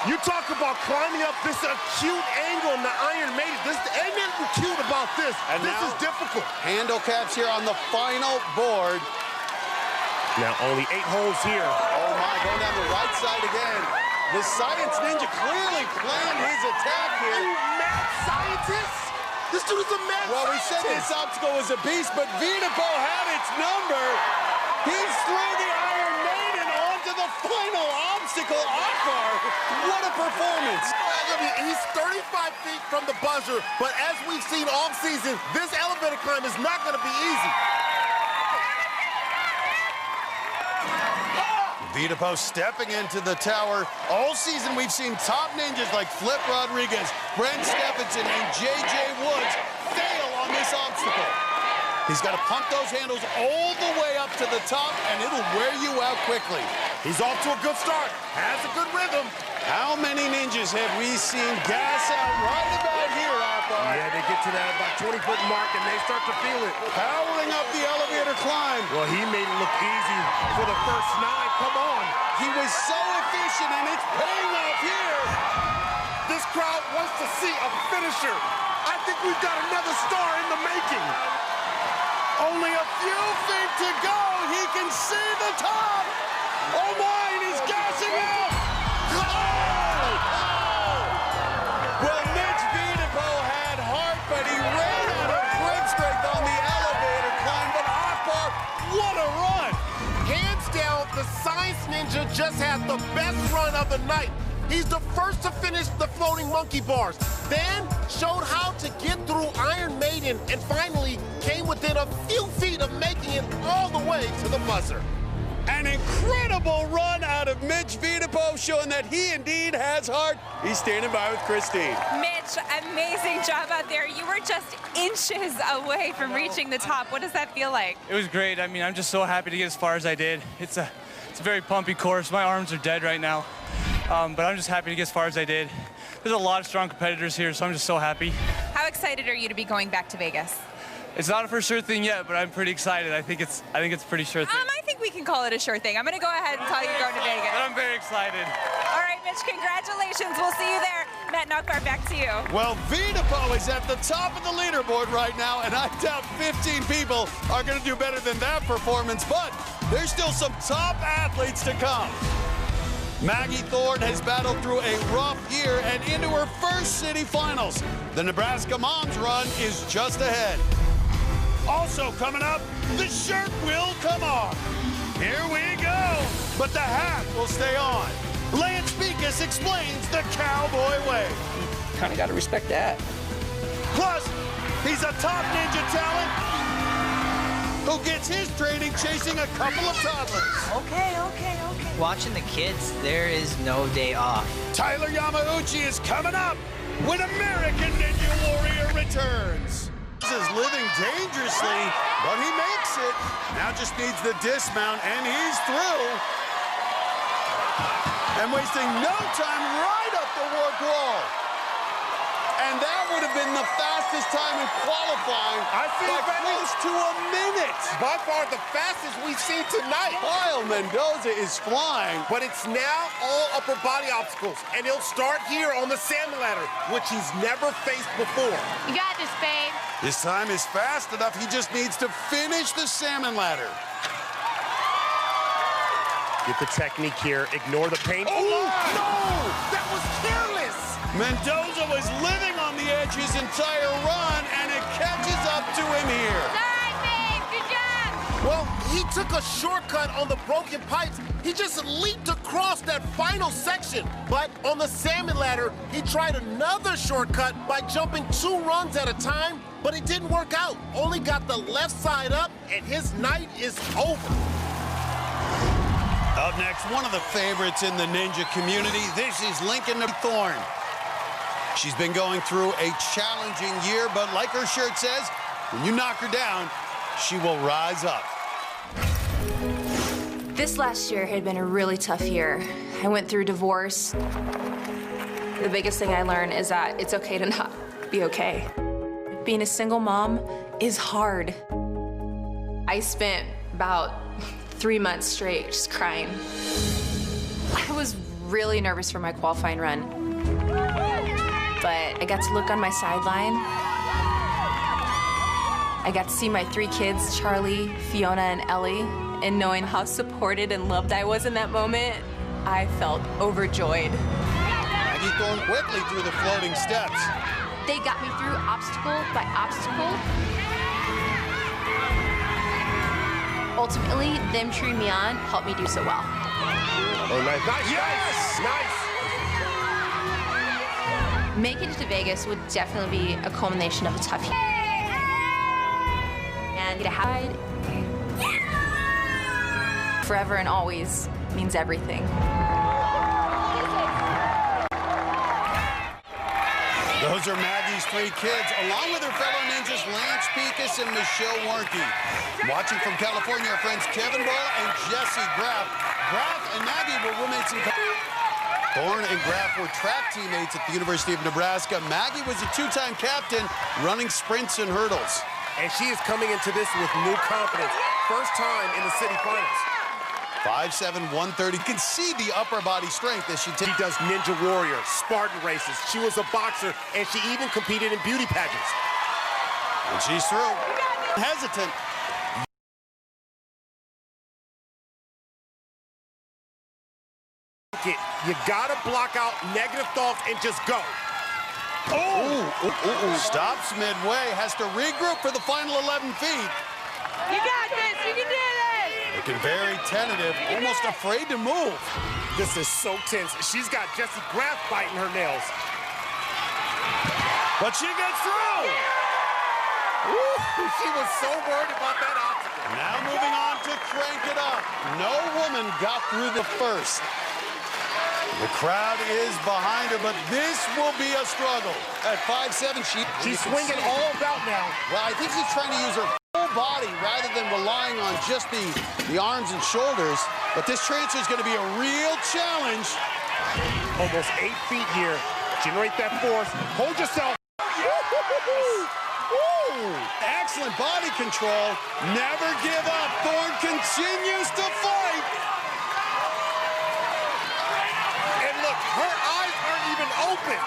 You talk about climbing up this acute angle in the Iron Maiden. Ain't nothing cute about this. And this is difficult. Handle caps here on the final board. Now only 8 holes here. Oh my, going down the right side again. The Science Ninja clearly planned his attack here. You mad scientist? This dude is a mad Well, we said this obstacle was a beast, but Vietsub had its number. He's threw the Iron Maiden onto the final obstacle. Akbar, what a performance. I mean, he's 35 feet from the buzzer, but as we've seen all season, this elevator climb is not going to be easy. Vietsub stepping into the tower. All season, we've seen top ninjas like Flip Rodriguez, Brent Stephenson, and J.J. Woods fail on this obstacle. He's got to pump those handles all the way up to the top, and it'll wear you out quickly. He's off to a good start. Has a good rhythm. How many ninjas have we seen gas out right about here, Akbar? Yeah, they get to that about 20-foot mark, and they start to feel it. Powering up the elevator climb. Well, he made it look easy for the first 9. Come on. He was so efficient, and it's paying off here. This crowd wants to see a finisher. I think we've got another star in the making. Only a few feet to go. He can see the top. Oh, my, and he's gassing out. Well, Mitch Vietsub had heart, but he ran out of grip strength on the elevator climb. But Akbar, what a run. Hands down, the Science Ninja just had the best run of the night. He's the first to finish the floating monkey bars, then showed how to get through Iron Maiden, and finally came within a few feet of making it all the way to the buzzer. An incredible run out of Mitch Vietsub, showing that he indeed has heart. He's standing by with Christine. Mitch, amazing job out there. You were just inches away from reaching the top. What does that feel like? It was great. I mean, I'm just so happy to get as far as I did. It's a very pumpy course. My arms are dead right now, but I'm just happy to get as far as I did. There's a lot of strong competitors here, so I'm just so happy. How excited are you to be going back to Vegas? It's not a for sure thing yet, but I'm pretty excited. I think it's a pretty sure thing. I think we can call it a sure thing. I'm going to go ahead and tell you you're going to Vegas. But I'm very excited. All right, Mitch, congratulations. We'll see you there. Matt and Akbar, back to you. Well, Vietsub is at the top of the leaderboard right now, and I doubt 15 people are going to do better than that performance, but there's still some top athletes to come. Maggie Thorne has battled through a rough year and into her first city finals. The Nebraska Moms run is just ahead. Also coming up, the shirt will come off. Here we go. But the hat will stay on. Lance Pekas explains the cowboy way. Kind of got to respect that. Plus, he's a top ninja talent who gets his training chasing a couple of toddlers. Okay. Watching the kids, there is no day off. Tyler Yamauchi is coming up when American Ninja Warrior returns. This is living dangerously, but he makes it. Now just needs the dismount, and he's through. And wasting no time right up the warped wall. And that would have been the fastest time in qualifying by close to a minute. By far the fastest we've seen tonight. Kyle Mendoza is flying. But it's now all upper body obstacles, and he'll start here on the salmon ladder, which he's never faced before. You got this, babe. This time is fast enough. He just needs to finish the salmon ladder. Get the technique here. Ignore the pain. Oh, no! That was careless! Mendoza was living on the edge his entire run, and it catches up to him here. All right, babe. Good job. Well, he took a shortcut on the broken pipes. He just leaped across that final section. But on the salmon ladder, he tried another shortcut by jumping 2 runs at a time, but it didn't work out. Only got the left side up, and his night is over. Up next, one of the favorites in the ninja community. This is Lincoln Thorne. She's been going through a challenging year, but like her shirt says, when you knock her down, she will rise up. This last year had been a really tough year. I went through divorce. The biggest thing I learned is that it's okay to not be okay. Being a single mom is hard. I spent about 3 months straight just crying. I was really nervous for my qualifying run, but I got to look on my sideline. I got to see my 3 kids, Charlie, Fiona, and Ellie, and knowing how supported and loved I was in that moment, I felt overjoyed. Maggie Thorne quickly through the floating steps. They got me through obstacle by obstacle. Ultimately, them cheering me on helped me do so well. Oh, nice, nice, yes! Nice! Making it to Vegas would definitely be a culmination of a tough year. And to hide forever and always means everything. Those are Maggie's 3 kids, along with her fellow ninjas Lance Pekas and Michelle Warnke. Watching from California, our friends Kevin Ball and Jesse Graff. Graff and Maggie were roommates in Thorne and Graff were track teammates at the University of Nebraska. Maggie was a 2-time captain running sprints and hurdles. And she is coming into this with new confidence. First time in the city finals. 5'7", 130. You can see the upper body strength as she does Ninja Warrior, Spartan races. She was a boxer, and she even competed in beauty pageants. And she's through. Hesitant. You gotta block out negative thoughts and just go. Stops midway, has to regroup for the final 11 feet. You got this, you can do this. Looking very tentative, almost afraid to move. This is so tense. She's got Jesse Graff biting her nails. But she gets through. She was so worried about that obstacle. Now moving on to crank it up. No woman got through the first. The crowd is behind her, but this will be a struggle. At 5'7", she's swinging all about now. Well, I think she's trying to use her full body rather than relying on just the arms and shoulders. But this transfer is going to be a real challenge. Almost 8 feet here. Generate that force. Hold yourself. Excellent body control. Never give up. Thorne continues to fight. Her eyes aren't even open.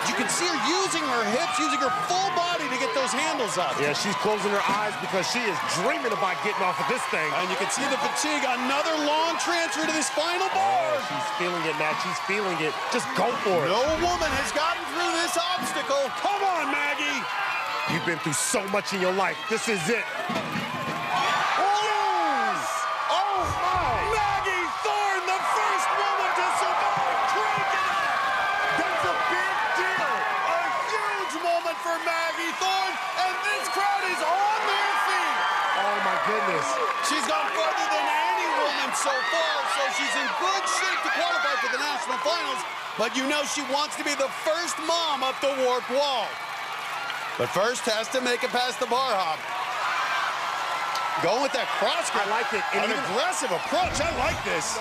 You can see her using her hips, using her full body to get those handles up. Yeah, she's closing her eyes because she is dreaming about getting off of this thing. And you can see the fatigue. Another long transfer to this final bar. Oh, she's feeling it, Matt. She's feeling it. Just go for it. No woman has gotten through this obstacle. Come on, Maggie. You've been through so much in your life. This is it. Goodness. She's gone farther than any woman so far, so she's in good shape to qualify for the national finals, but you know she wants to be the first mom up the warped wall. But first has to make it past the bar hop. Going with that cross grip. I like it. An aggressive approach. I like this.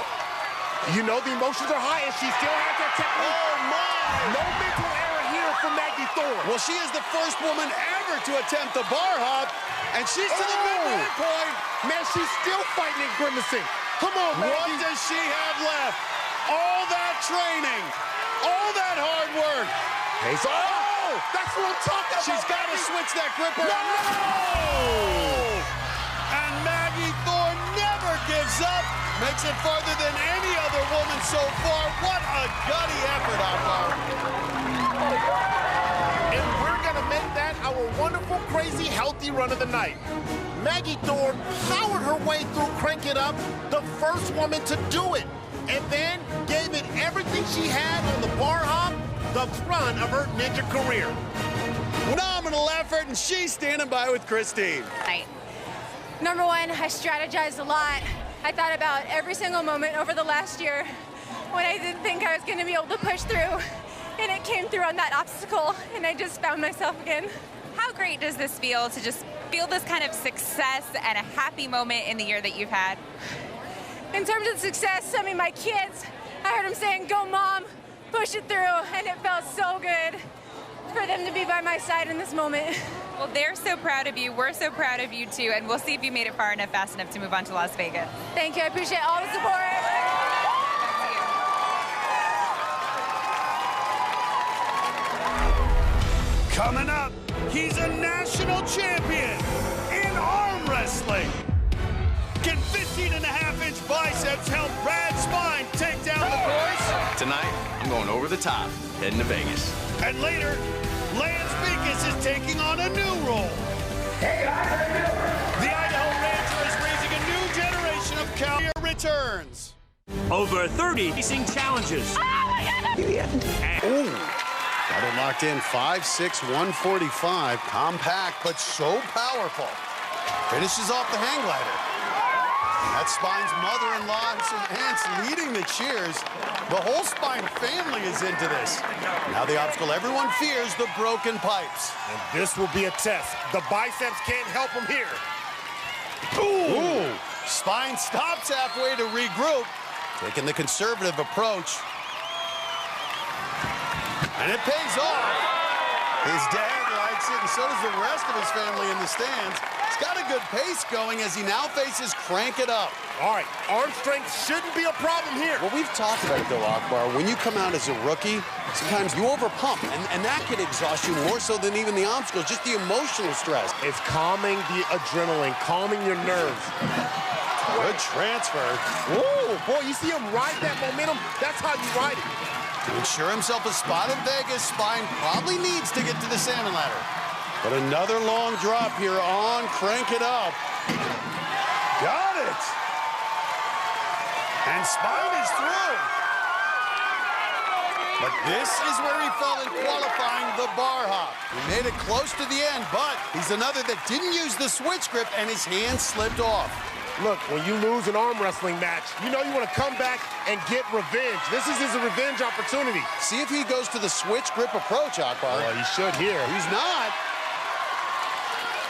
You know the emotions are high, and she still has that technique. Oh, my. No mental error here for Maggie Thorne. Well, she is the first woman ever to attempt the bar hop. And she's to the midway point. Man, she's still fighting and grimacing. Come on, Maggie. What does she have left? All that training, all that hard work. Pays off. Oh, that's what I'm talking about. She's got to switch that gripper. No! And Maggie Thorne never gives up. Makes it farther than any other woman so far. What a gutty effort out there. And we're going to make that our wonderful, crazy, healthy run of the night. Maggie Thorne powered her way through Crank It Up, the first woman to do it, and then gave it everything she had on the bar hop, the run of her ninja career. Phenomenal effort, and she's standing by with Christine. Number one, I strategized a lot. I thought about every single moment over the last year when I didn't think I was going to be able to push through. And it came through on that obstacle, and I just found myself again. How great does this feel to just feel this kind of success and a happy moment in the year that you've had? In terms of success, I mean, my kids, I heard them saying, "Go, Mom, push it through," and it felt so good. for them to be by my side in this moment. Well, they're so proud of you. We're so proud of you, too. And we'll see if you made it far enough, fast enough to move on to Las Vegas. Thank you. I appreciate all the support. Coming up, he's a national champion in arm wrestling. Can 15.5-inch biceps help Brad Spine take down the course? Tonight, I'm going over the top, heading to Vegas. And later, Lance Beekes is taking on a new role. The Idaho Rancher is raising a new generation of cowboy returns. Over 30 racing challenges. Oh, my God! Ooh. Got it locked in, 5'6", 145. Compact, but so powerful. Finishes off the hang glider. That's Spine's mother-in-law and some aunts leading the cheers. The whole Spine family is into this. Now the obstacle everyone fears, the broken pipes. And this will be a test. The biceps can't help him here. Ooh. Spine stops halfway to regroup, taking the conservative approach. And it pays off. His dad likes it, and so does the rest of his family in the stands. He's got a good pace going as he now faces Crank It Up. All right, arm strength shouldn't be a problem here. Well, we've talked about it, though, Akbar. When you come out as a rookie, sometimes you overpump, and that can exhaust you more so than even the obstacles, just the emotional stress. It's calming the adrenaline, calming your nerves. Good transfer. Ooh, boy, you see him ride that momentum? That's how you ride it. To ensure himself a spot in Vegas, Spine probably needs to get to the salmon ladder. But another long drop here on Crank It Up. Got it! And Spine is through. But this is where he fell in qualifying the bar hop. He made it close to the end, but he's another that didn't use the switch grip and his hand slipped off. Look, when you lose an arm wrestling match, you know you want to come back and get revenge. This is his revenge opportunity. See if he goes to the switch grip approach, Akbar. Well, he should here. He's not.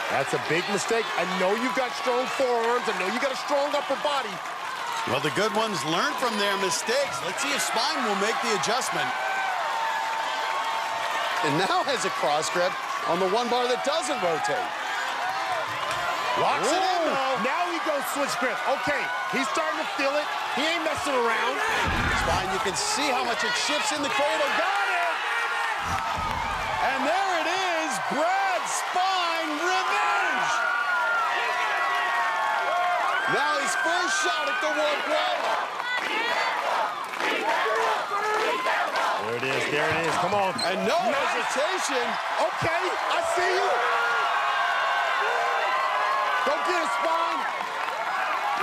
That's a big mistake. I know you've got strong forearms. I know you got a strong upper body. Well, the good ones learn from their mistakes. Let's see if Spine will make the adjustment. And now has a cross grip on the one bar that doesn't rotate. Locks it in, though. Now he goes switch grip. Okay, he's starting to feel it. He ain't messing around. Spine, you can see how much it shifts in the cradle. Got it! And there it is, Brad Spine revenge! Now his first shot at the warp well. There it is, there it is. Come on. And no hesitation. Okay, I see you. Go get it, Spine.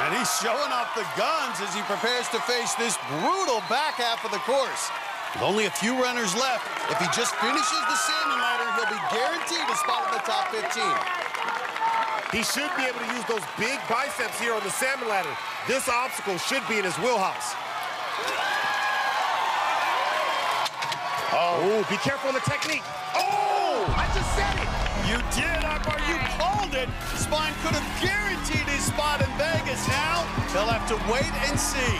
And he's showing off the guns as he prepares to face this brutal back half of the course. With only a few runners left, if he just finishes the salmon ladder, he'll be guaranteed a spot in the top 15. He should be able to use those big biceps here on the salmon ladder. This obstacle should be in his wheelhouse. Oh, be careful on the technique. Oh, I just said it. You did, Akbar. You called it. Spine could have guaranteed his spot in Vegas. Now, he'll have to wait and see.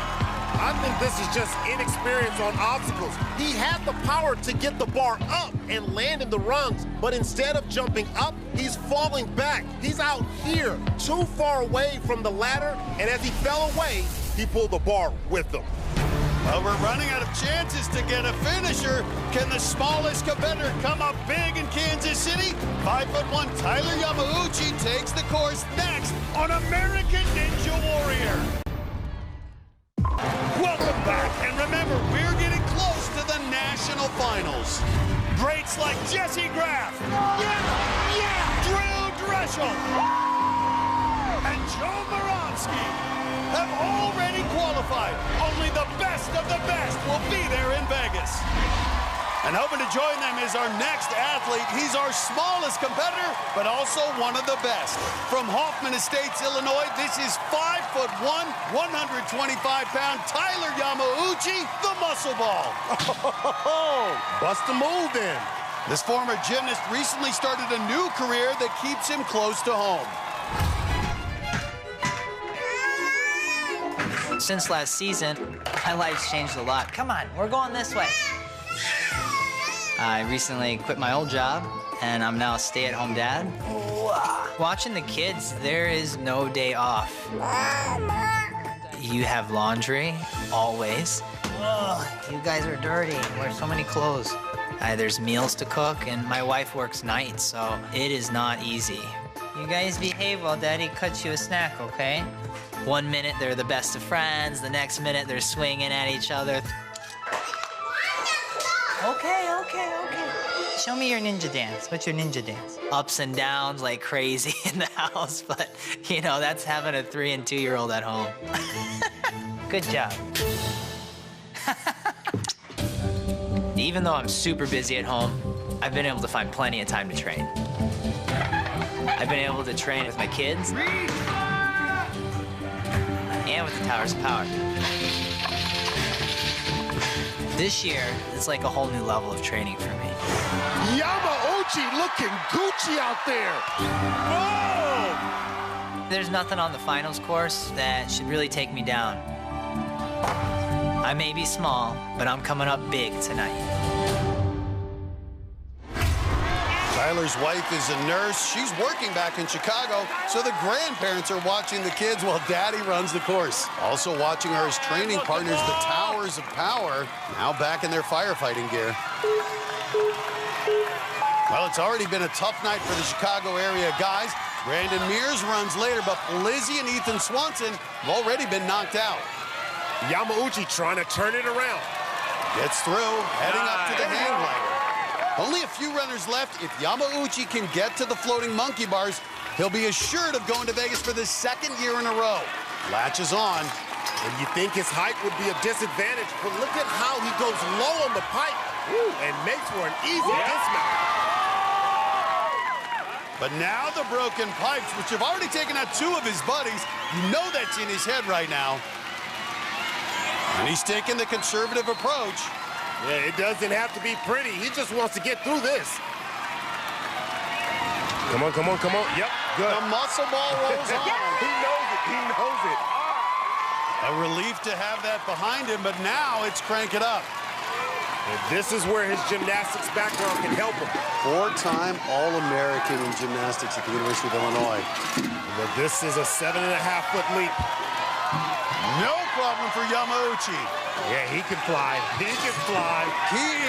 I think this is just inexperience on obstacles. He had the power to get the bar up and land in the rungs, but instead of jumping up, he's falling back. He's out here, too far away from the ladder, and as he fell away, he pulled the bar with him. Well, we're running out of chances to get a finisher. Can the smallest competitor come up big in Kansas City? 5'1" Tyler Yamauchi takes the course next on American Ninja Warrior. Welcome back, and remember, we're getting close to the national finals. Greats like Jesse Graff, Drew Dreschel, and Joe Moravsky have already qualified. Only the best of the best will be there in Vegas. And hoping to join them is our next athlete. He's our smallest competitor, but also one of the best. From Hoffman Estates, Illinois, this is 5'1", 125-pound Tyler Yamauchi, the muscle ball. Bust a move then. This former gymnast recently started a new career that keeps him close to home. Since last season, my life's changed a lot. Come on, we're going this way. I recently quit my old job, and I'm now a stay-at-home dad. Watching the kids, there is no day off. You have laundry, always. Ugh, you guys are dirty. Wear so many clothes. There's meals to cook, and my wife works nights, so it is not easy. You guys behave while Daddy cuts you a snack, okay? 1 minute they're the best of friends, the next minute they're swinging at each other. Okay. Show me your ninja dance. What's your ninja dance? Ups and downs like crazy in the house, but you know, that's having a 3- and 2-year-old at home. Good job. Even though I'm super busy at home, I've been able to find plenty of time to train. I've been able to train with my kids and with the Towers of Power. This year, it's like a whole new level of training for me. Yamauchi looking Gucci out there. Whoa! There's nothing on the finals course that should really take me down. I may be small, but I'm coming up big tonight. Tyler's wife is a nurse. She's working back in Chicago, so the grandparents are watching the kids while Daddy runs the course. Also watching are his training partners, the Towers of Power, now back in their firefighting gear. Well, it's already been a tough night for the Chicago area guys. Brandon Mears runs later, but Lizzie and Ethan Swanson have already been knocked out. Yamauchi trying to turn it around. Gets through, heading up to the hang glider. Only a few runners left. If Yamauchi can get to the floating monkey bars, he'll be assured of going to Vegas for the 2nd year in a row. Latches on. And you think his height would be a disadvantage, but look at how he goes low on the pipe and makes for an easy dismount. But now the broken pipes, which have already taken out 2 of his buddies, you know that's in his head right now. And he's taking the conservative approach. Yeah, it doesn't have to be pretty. He just wants to get through this. Come on. Yep, good. The muscle ball rolls on. He knows it. A relief to have that behind him, but now it's crank it up. And this is where his gymnastics background can help him. 4-time All-American in gymnastics at the University of Illinois. But this is a 7.5-foot leap. No problem for Yamauchi. Yeah, he can fly. He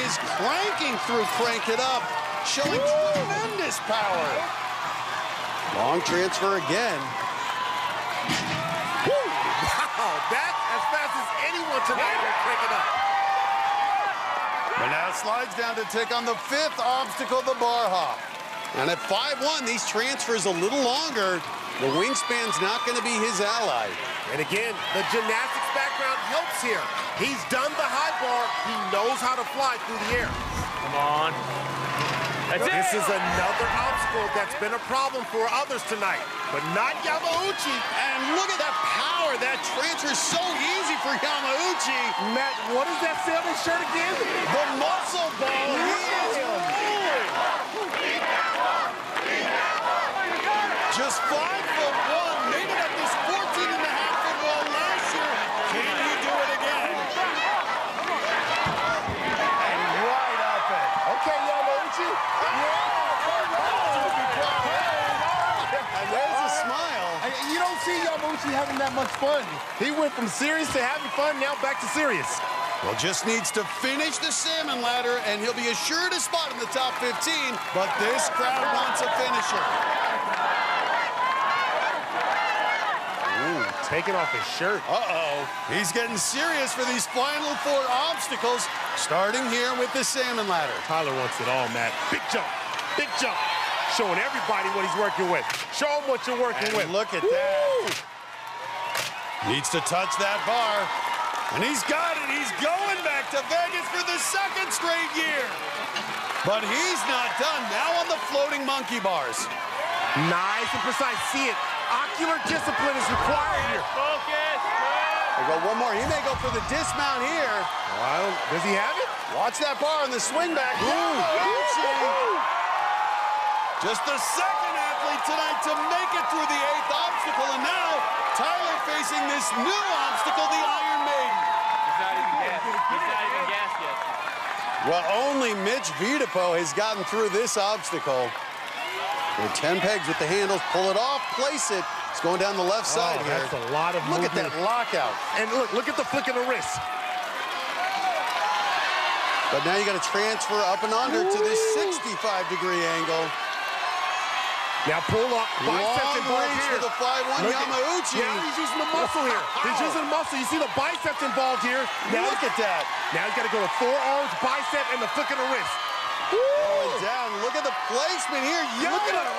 is cranking through Crank It Up, showing tremendous power. Long transfer again. Woo! Wow, that's as fast as anyone tonight will Crank It Up. But now it slides down to take on the 5th obstacle, the bar hop. And at 5'1", these transfers a little longer. The wingspan's not going to be his ally. And again, the gymnastics background helps here. He's done the high bar. He knows how to fly through the air. Come on. This is another obstacle that's been a problem for others tonight, but not Yamauchi. And look at that power. That transfer is so easy for Yamauchi. Matt, what does that say on his shirt again? The muscle ball. He is rolling. Just 5'1", made it up this 14.5-foot wall last year. Can he do it again? And right up it. Okay, Yamauchi. And there's a smile. You don't see Yamauchi having that much fun. He went from serious to having fun, now back to serious. Well, just needs to finish the salmon ladder, and he'll be assured a spot in the top 15, but this crowd wants a finisher. Ooh, taking off his shirt. Uh-oh. He's getting serious for these final 4 obstacles, starting here with the salmon ladder. Tyler wants it all, Matt. Big jump. Showing everybody what he's working with. Show him what you're working with. Look at that. Needs to touch that bar. And he's got it. He's going back to Vegas for the 2nd straight year. But he's not done. Now on the floating monkey bars. Nice and precise. See it. Ocular discipline is required here. Focus. They go one more. He may go for the dismount here. Well, does he have it? Watch that bar on the swing back. Just the 2nd athlete tonight to make it through the 8th obstacle. And now Tyler facing this new obstacle, the Iron Maiden. He's not even gassed yet. Well, only Mitch Vietsub has gotten through this obstacle. With 10 pegs with the handles, pull it off, place it. It's going down the left side here. That's a lot of movement. Look at that lockout. And look at the flick of the wrist. But now you got to transfer up and under to this 65-degree angle. Now pull up, biceps involved reach here. for the 5-1 Yamauchi. Yeah, he's using the muscle here. He's using the muscle. You see the biceps involved here. Now look at that. Now he's got to go to forearms, bicep, and the flick of the wrist. Going down. Look at the placement here. Look at that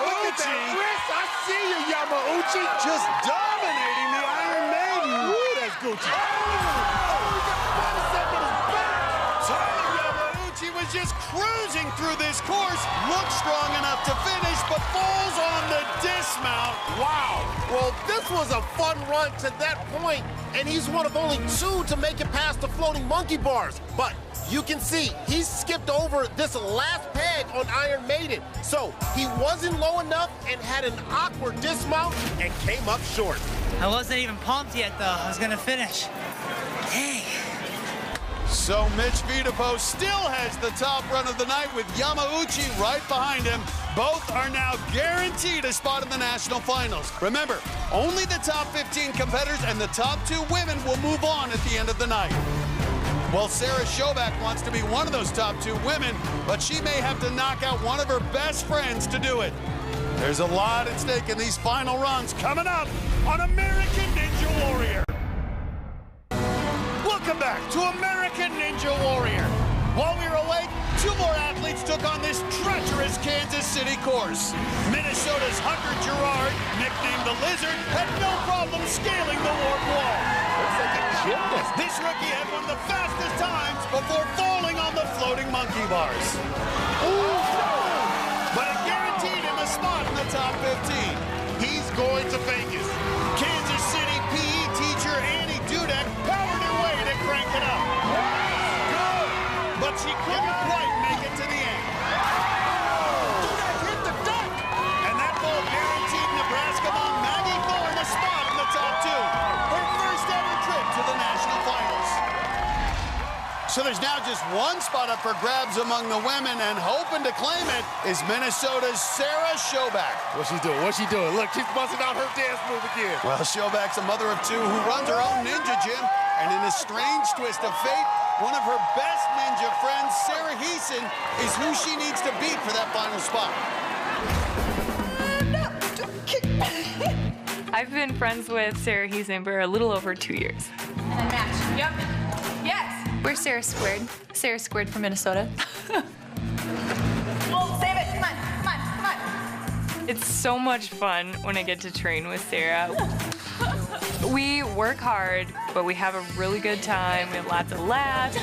wrist. I see you, Yamauchi. Just dominating the Iron Maiden. Woo, that's Gucci. Oh, he got the bicep in his back. Tyler Yamauchi was just cruising through this course. Looked strong enough to finish, but falls on the dismount. Wow. Well, this was a fun run to that point, and he's one of only 2 to make it past the floating monkey bars. But you can see he skipped over this last peg on Iron Maiden. So he wasn't low enough and had an awkward dismount and came up short. I wasn't even pumped yet, though. I was going to finish. Dang. So Mitch Vietsub still has the top run of the night with Yamauchi right behind him. Both are now guaranteed a spot in the national finals. Remember, only the top 15 competitors and the top 2 women will move on at the end of the night. Well, Sarah Schobach wants to be one of those top 2 women, but she may have to knock out one of her best friends to do it. There's a lot at stake in these final runs coming up on American Ninja Warrior. Welcome back to American Ninja Warrior. While we were away, 2 more athletes took on this treacherous Kansas City course. Minnesota's Hunter Girard, nicknamed the Lizard, had no problem scaling the warp wall. Looks like a gymnast. This rookie had one of the fastest times before falling on the floating monkey bars. Ooh, no! But it guaranteed him a spot in the top 15. He's going to Vegas. Kansas City PE teacher Annie Dudek powered her way to crank it up. Good, but she couldn't quite make it to the end. Dudek hit the deck! And that ball guaranteed Nebraska mom Maggie Thorne a spot in the top 2. Her first ever trip to the national finals. So there's now just one spot up for grabs among the women, and hoping to claim it is Minnesota's Sarah Schobach. What's she doing? What's she doing? Look, she's busting out her dance move again. Well, Schobach's a mother of 2 who runs her own ninja gym, and in a strange twist of fate, one of her best ninja friends, Sarah Heeson, is who she needs to beat for that final spot. I've been friends with Sarah Heeson for a little over 2 years. And then match. Yep. Yes. We're Sarah Squared. Sarah Squared from Minnesota. Well, save it. Come on. Come on. Come on. It's so much fun when I get to train with Sarah. We work hard, but we have a really good time. We have lots of laughs.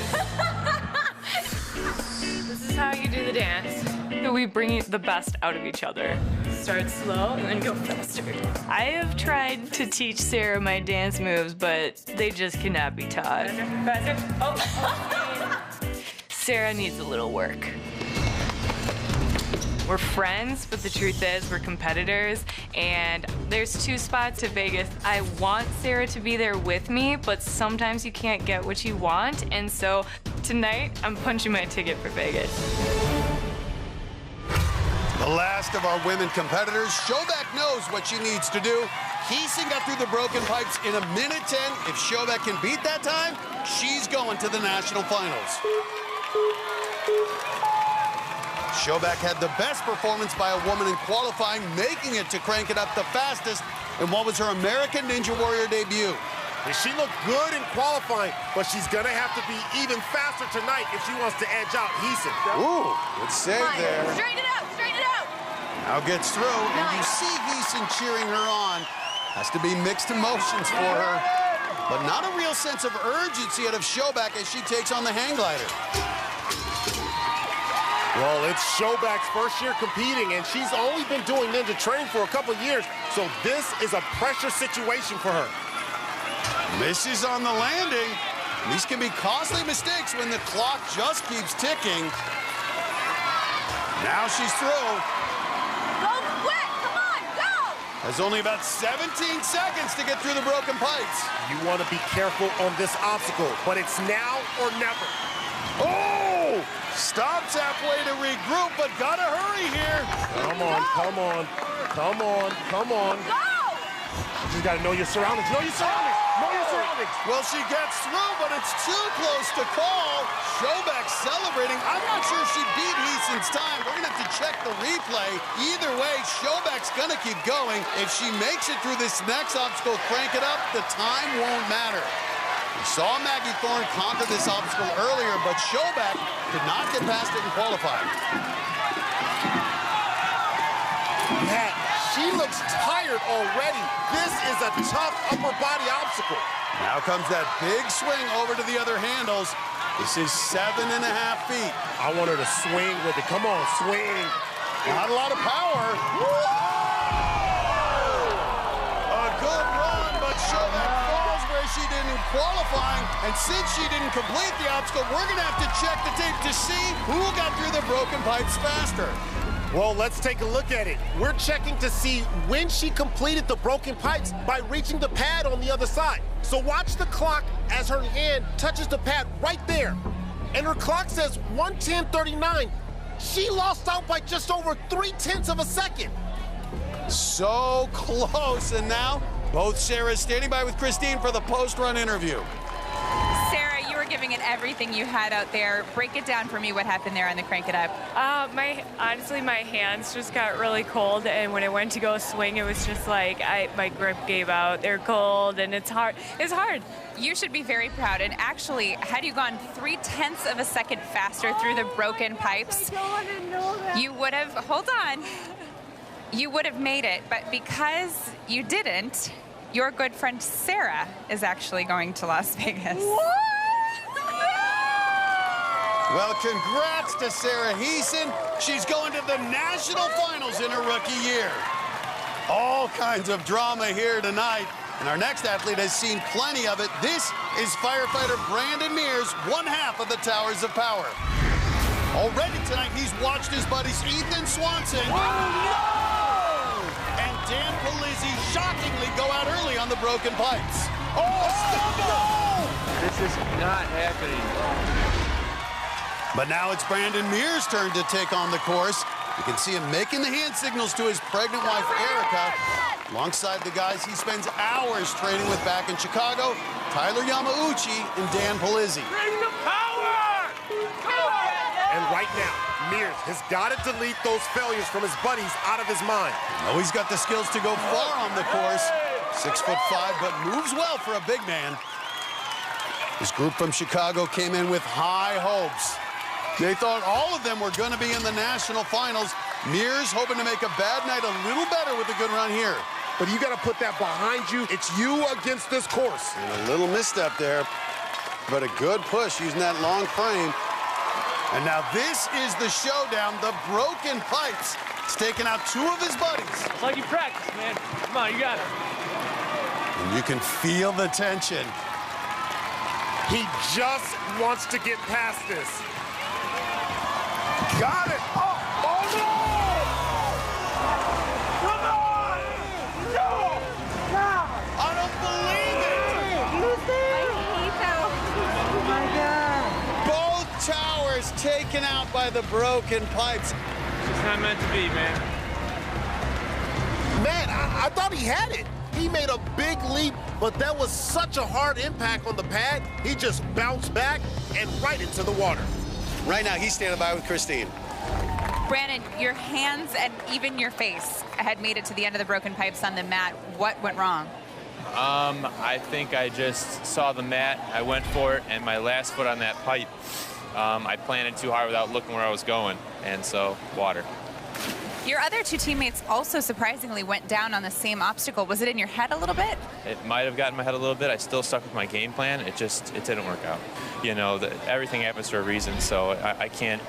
This is how you do the dance. So we bring the best out of each other. Start slow and then go faster. I have tried to teach Sarah my dance moves, but they just cannot be taught. Faster. Oh. Sarah needs a little work. We're friends, but the truth is we're competitors, and there's 2 spots to Vegas. I want Sarah to be there with me, but sometimes you can't get what you want, and so tonight I'm punching my ticket for Vegas. The last of our women competitors, Schobach knows what she needs to do. Heeson got through the broken pipes in 1:10. If Schobach can beat that time, she's going to the national finals. Schobach had the best performance by a woman in qualifying, making it to crank it up the fastest in what was her American Ninja Warrior debut. And she looked good in qualifying, but she's gonna have to be even faster tonight if she wants to edge out Heeson. Ooh, good save there. Straighten it out. Straighten it out. Now gets through, and you see Heeson cheering her on. Has to be mixed emotions for her, but not a real sense of urgency out of Schobach as she takes on the hang glider. Well, it's Schobach's first year competing, and she's only been doing ninja training for a couple years, so this is a pressure situation for her. Misses on the landing. These can be costly mistakes when the clock just keeps ticking. Now she's through. Go quick. Come on. Go. Has only about 17 seconds to get through the broken pipes. You want to be careful on this obstacle, but it's now or never. Oh! stops halfway to regroup, but gotta hurry here. Come on, come on, come on, come on. You just gotta know your surroundings, know your surroundings, know your surroundings. Well, she gets through, but it's too close to call. Schobeck celebrating. I'm not sure she beat Heason's time. We're gonna have to check the replay. Either way, Schobeck's gonna keep going. If she makes it through this next obstacle, crank it up, the time won't matter. We saw Maggie Thorne conquer this obstacle earlier, but Schobeck could not get past it in qualifying. Matt, she looks tired already. This is a tough upper body obstacle. Now comes that big swing over to the other handles. This is 7.5 feet. I want her to swing with it. Come on, swing. Not a lot of power. A good run, but Schobeck falls where she didn't in qualifying. And since she didn't complete the obstacle, we're going to have to check the tape to see who got through the broken pipes faster. Well, let's take a look at it. We're checking to see when she completed the broken pipes by reaching the pad on the other side. So watch the clock as her hand touches the pad right there. And her clock says 1:10:39. She lost out by just over 0.3 of a second. So close. And now both Sarahs standing by with Christine for the post-run interview. Sarah, you were giving it everything you had out there. Break it down for me, what happened there on the Crank It Up. Honestly, my hands just got really cold, and when I went to go swing, it was just like my grip gave out. They're cold, and it's hard. It's hard. You should be very proud. And actually, had you gone 0.3 of a second faster through the broken pipes, you would have, hold on, you would have made it. But because you didn't, your good friend Sarah is actually going to Las Vegas. What? Well, congrats to Sarah Heason. She's going to the national finals in her rookie year. All kinds of drama here tonight. And our next athlete has seen plenty of it. This is firefighter Brandon Mears, one half of the Towers of Power. Already tonight, he's watched his buddies Ethan Swanson and Dan Polizzi shockingly go out early on the broken pipes. This is not happening. But now it's Brandon Mears' turn to take on the course. You can see him making the hand signals to his pregnant wife, Erica, alongside the guys he spends hours training with back in Chicago, Tyler Yamauchi and Dan Polizzi. Bring the power! And right now, Mears has got to delete those failures from his buddies out of his mind. Oh, he's got the skills to go far on the course. 6'5", but moves well for a big man. His group from Chicago came in with high hopes. They thought all of them were going to be in the national finals. Mears hoping to make a bad night a little better with a good run here. But you got to put that behind you. It's you against this course. And a little misstep there, but a good push using that long frame. And now this is the showdown, the broken pipes. He's taking out two of his buddies. It's like you practice, man. Come on, you got it. And you can feel the tension. He just wants to get past this. Got it! Oh no! Come on! No! I don't believe it! Oh my God! Both towers taken out by the broken pipes. It's not meant to be, man. Man, I thought he had it. He made a big leap, but that was such a hard impact on the pad. He just bounced back and right into the water. Right now, he's standing by with Christine. Brandon, your hands and even your face had made it to the end of the broken pipes on the mat. What went wrong? I think I just saw the mat, I went for it, and my last foot on that pipe, I planted too hard without looking where I was going, and so water. Your other two teammates also surprisingly went down on the same obstacle. Was it in your head a little bit? It might have gotten in my head a little bit. I still stuck with my game plan. It didn't work out. You know, everything happens for a reason, so I can't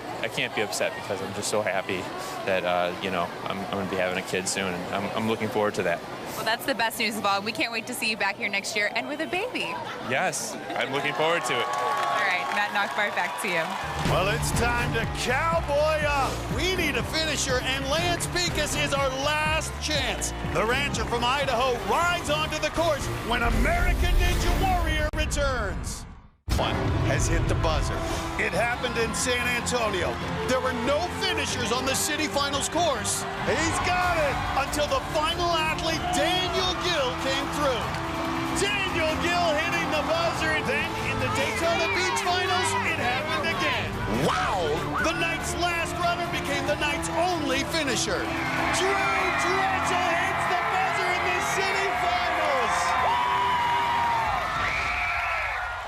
be upset because I'm just so happy that, you know, I'm going to be having a kid soon, and I'm looking forward to that. Well, that's the best news of all. We can't wait to see you back here next year and with a baby. Yes, I'm looking forward to it. All right, Matt Nockbart, back to you. Well, it's time to cowboy up. We need a finisher, and Lance Pekas is our last chance. The rancher from Idaho rides onto the course when American Ninja Warrior returns. one has hit the buzzer. It happened in San Antonio. There were no finishers on the city finals course. He's got it until the final athlete, Daniel Gill, came through. Daniel Gill hitting the buzzer. Then in the Daytona Beach finals, it happened again. Wow! The night's last runner became the night's only finisher. Drew Drechsel hits the buzzer in the city finals.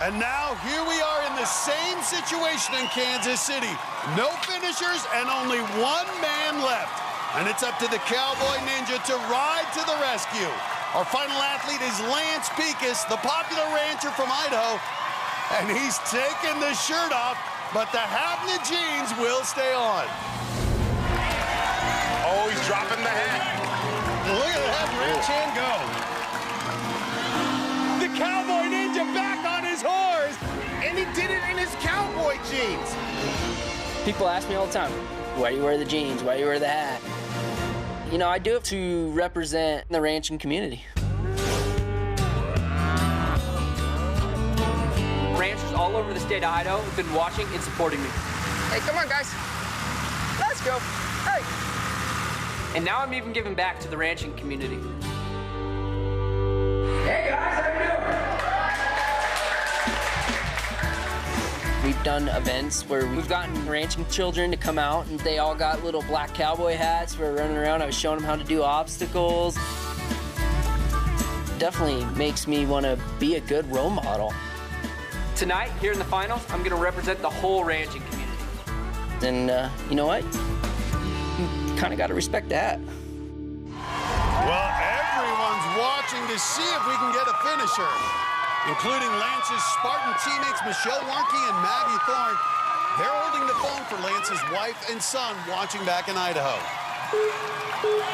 And now here we are in the same situation in Kansas City. No finishers and only one man left. And it's up to the Cowboy Ninja to ride to the rescue. Our final athlete is Lance Pekus, the popular rancher from Idaho. And he's taken the shirt off, but the hat and the jeans will stay on. Oh, he's dropping the hat. Look at that ranch hand go. The Cowboy Ninja back on his horse. And he did it in his cowboy jeans. People ask me all the time, why do you wear the jeans? Why do you wear the hat? You know, I do it to represent the ranching community. Ranchers all over the state of Idaho have been watching and supporting me. Hey, come on, guys. Let's go. Hey. And now I'm even giving back to the ranching community. Hey, guys, how you doing? We've done events where we've gotten ranching children to come out, and they all got little black cowboy hats. We're running around. I was showing them how to do obstacles. Definitely makes me want to be a good role model. Tonight, here in the finals, I'm going to represent the whole ranching community. And you know what? You kind of got to respect that. Well, everyone's watching to see if we can get a finisher, including Lance's Spartan teammates Michelle Warnke and Maggie Thorne. They're holding the phone for Lance's wife and son watching back in Idaho.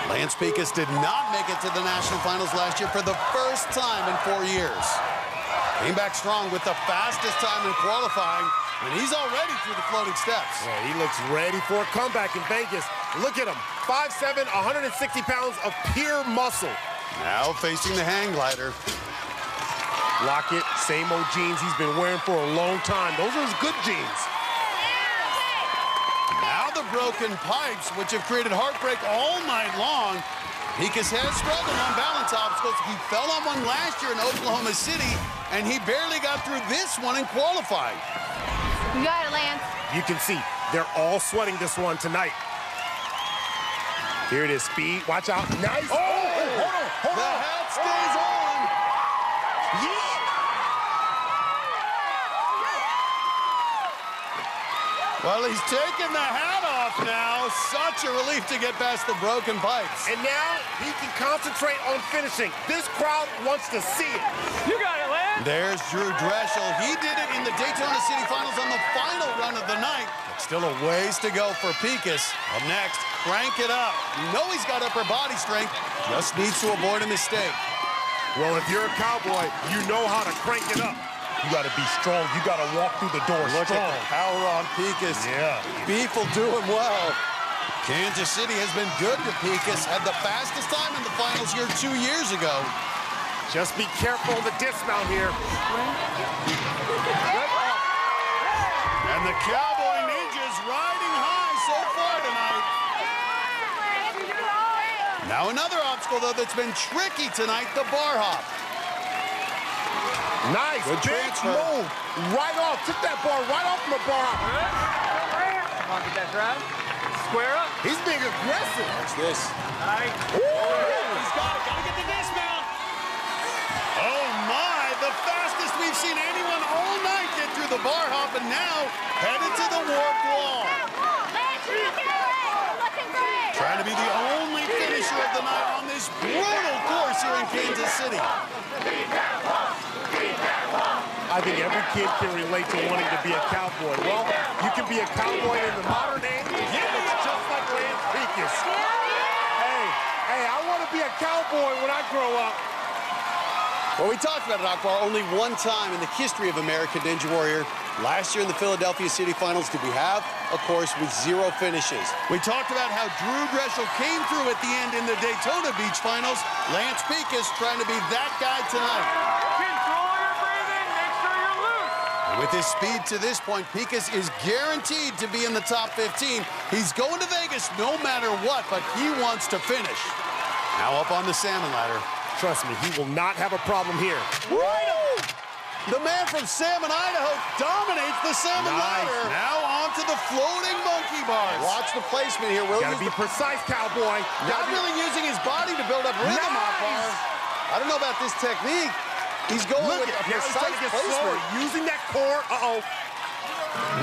Lance Pekus did not make it to the national finals last year for the first time in 4 years. Came back strong with the fastest time in qualifying, and he's already through the floating steps. Yeah, he looks ready for a comeback in Vegas. Look at him, 5'7", 160 pounds of pure muscle. Now facing the hang glider. Lockett, same old jeans he's been wearing for a long time. Those are his good jeans. Now the broken pipes, which have created heartbreak all night long. Pekus has struggled on balance obstacles. He fell on one last year in Oklahoma City, and he barely got through this one in qualifying. You got it, Lance. You can see they're all sweating this one tonight. Here it is, speed. Watch out. Nice. Oh, hold on. The hat stays on. Yeah. Well, he's taking the hat off now. Such a relief to get past the broken pipes. And now he can concentrate on finishing. This crowd wants to see it. You got it, Lance. There's Drew Drechsel. He did it in the Daytona City Finals on the final run of the night. Still a ways to go for Pekus. Up next, crank it up. You know he's got upper body strength. Just needs to avoid a mistake. Well, if you're a cowboy, you know how to crank it up. You got to be strong. You got to walk through the door Look strong. at the power on Pekus. Yeah. Beef will do him well. Kansas City has been good to Pekus. Had the fastest time in the finals here 2 years ago. Just be careful of the dismount here. And the Cowboy Ninja's riding high so far tonight. Now another obstacle, though, that's been tricky tonight, the bar hop. Nice. Good big transfer. move. Right off. Took that bar right off from the bar hop. Come on, get that drive. Square up. He's being aggressive. Watch this. Nice. He's got it. Gotta get the dismount. Oh, my. The fastest we've seen anyone all night get through the bar hop, and now headed to the warped wall. Trying to be the only finisher of the night on this brutal course here in Kansas City. I think every kid can relate to wanting to be a cowboy. Well, you can be a cowboy in the modern age. Yeah, it's just like Lance Pekus. Hey, I want to be a cowboy when I grow up. Well, we talked about it, Akbar, only one time in the history of American Ninja Warrior. Last year in the Philadelphia City Finals, did we have a course with 0 finishes? We talked about how Drew Drechsel came through at the end in the Daytona Beach Finals. Lance Pekus trying to be that guy tonight. Control your breathing, make sure you're loose. With his speed to this point, Picas is guaranteed to be in the top 15. He's going to Vegas no matter what, but he wants to finish. Now up on the salmon ladder. Trust me, he will not have a problem here. Right. The man from Salmon, Idaho dominates the salmon ladder. Now onto the floating monkey bars. Watch the placement here, Will. Gotta be precise, cowboy. Not really using his body to build up rhythm on bar. I don't know about this technique. He's going with a precise placement. Using that core. Uh-oh.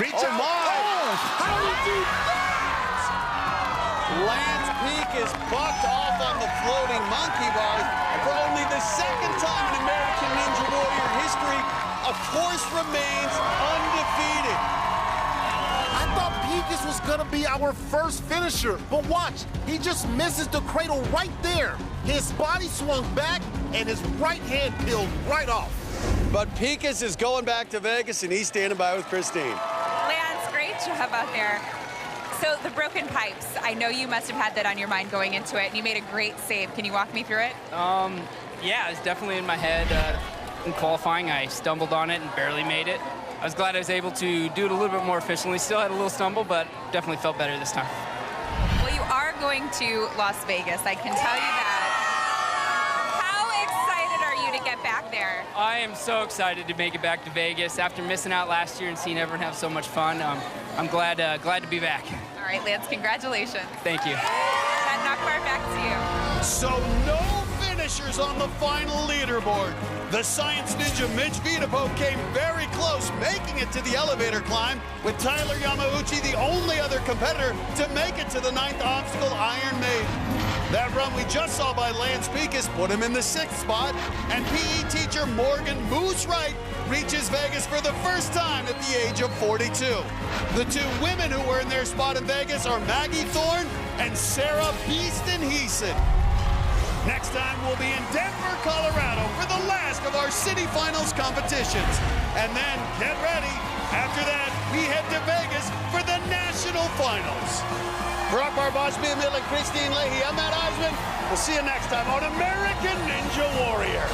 Reach out. My. Oh, how do you do that? Lance Picas bucked off on the floating monkey bars. And for only the second time in American Ninja Warrior history, a course remains undefeated. I thought Picas was gonna be our first finisher, but watch, he just misses the cradle right there. His body swung back, and his right hand peeled right off. But Picas is going back to Vegas, and he's standing by with Christine. Lance, great job out there. So the broken pipes, I know you must have had that on your mind going into it, and you made a great save. Can you walk me through it? Yeah, it was definitely in my head. In qualifying, I stumbled on it and barely made it. I was glad I was able to do it a little bit more efficiently. Still had a little stumble, but definitely felt better this time. Well, you are going to Las Vegas, I can tell you that. How excited are you to get back there? I am so excited to make it back to Vegas. After missing out last year and seeing everyone have so much fun, I'm glad to be back. All right, Lance, congratulations. Thank you. That knockbar back to you. So no finishers on the final leaderboard. The Science Ninja Mitch Vietsub came very close, making it to the elevator climb, with Tyler Yamauchi the only other competitor to make it to the 9th obstacle, Iron Maiden. That run we just saw by Lance Picas put him in the 6th spot, and PE teacher Morgan Moose Wright reaches Vegas for the first time at the age of 42. The two women who were in their spot in Vegas are Maggie Thorne and Sarah Beeston Heeson. Next time, we'll be in Denver, Colorado for the last of our city finals competitions. And then, get ready. After that, we head to Vegas for the national finals. For Akbar Bajbi, Emil, and Christine Leahy, I'm Matt Eisman. We'll see you next time on American Ninja Warrior.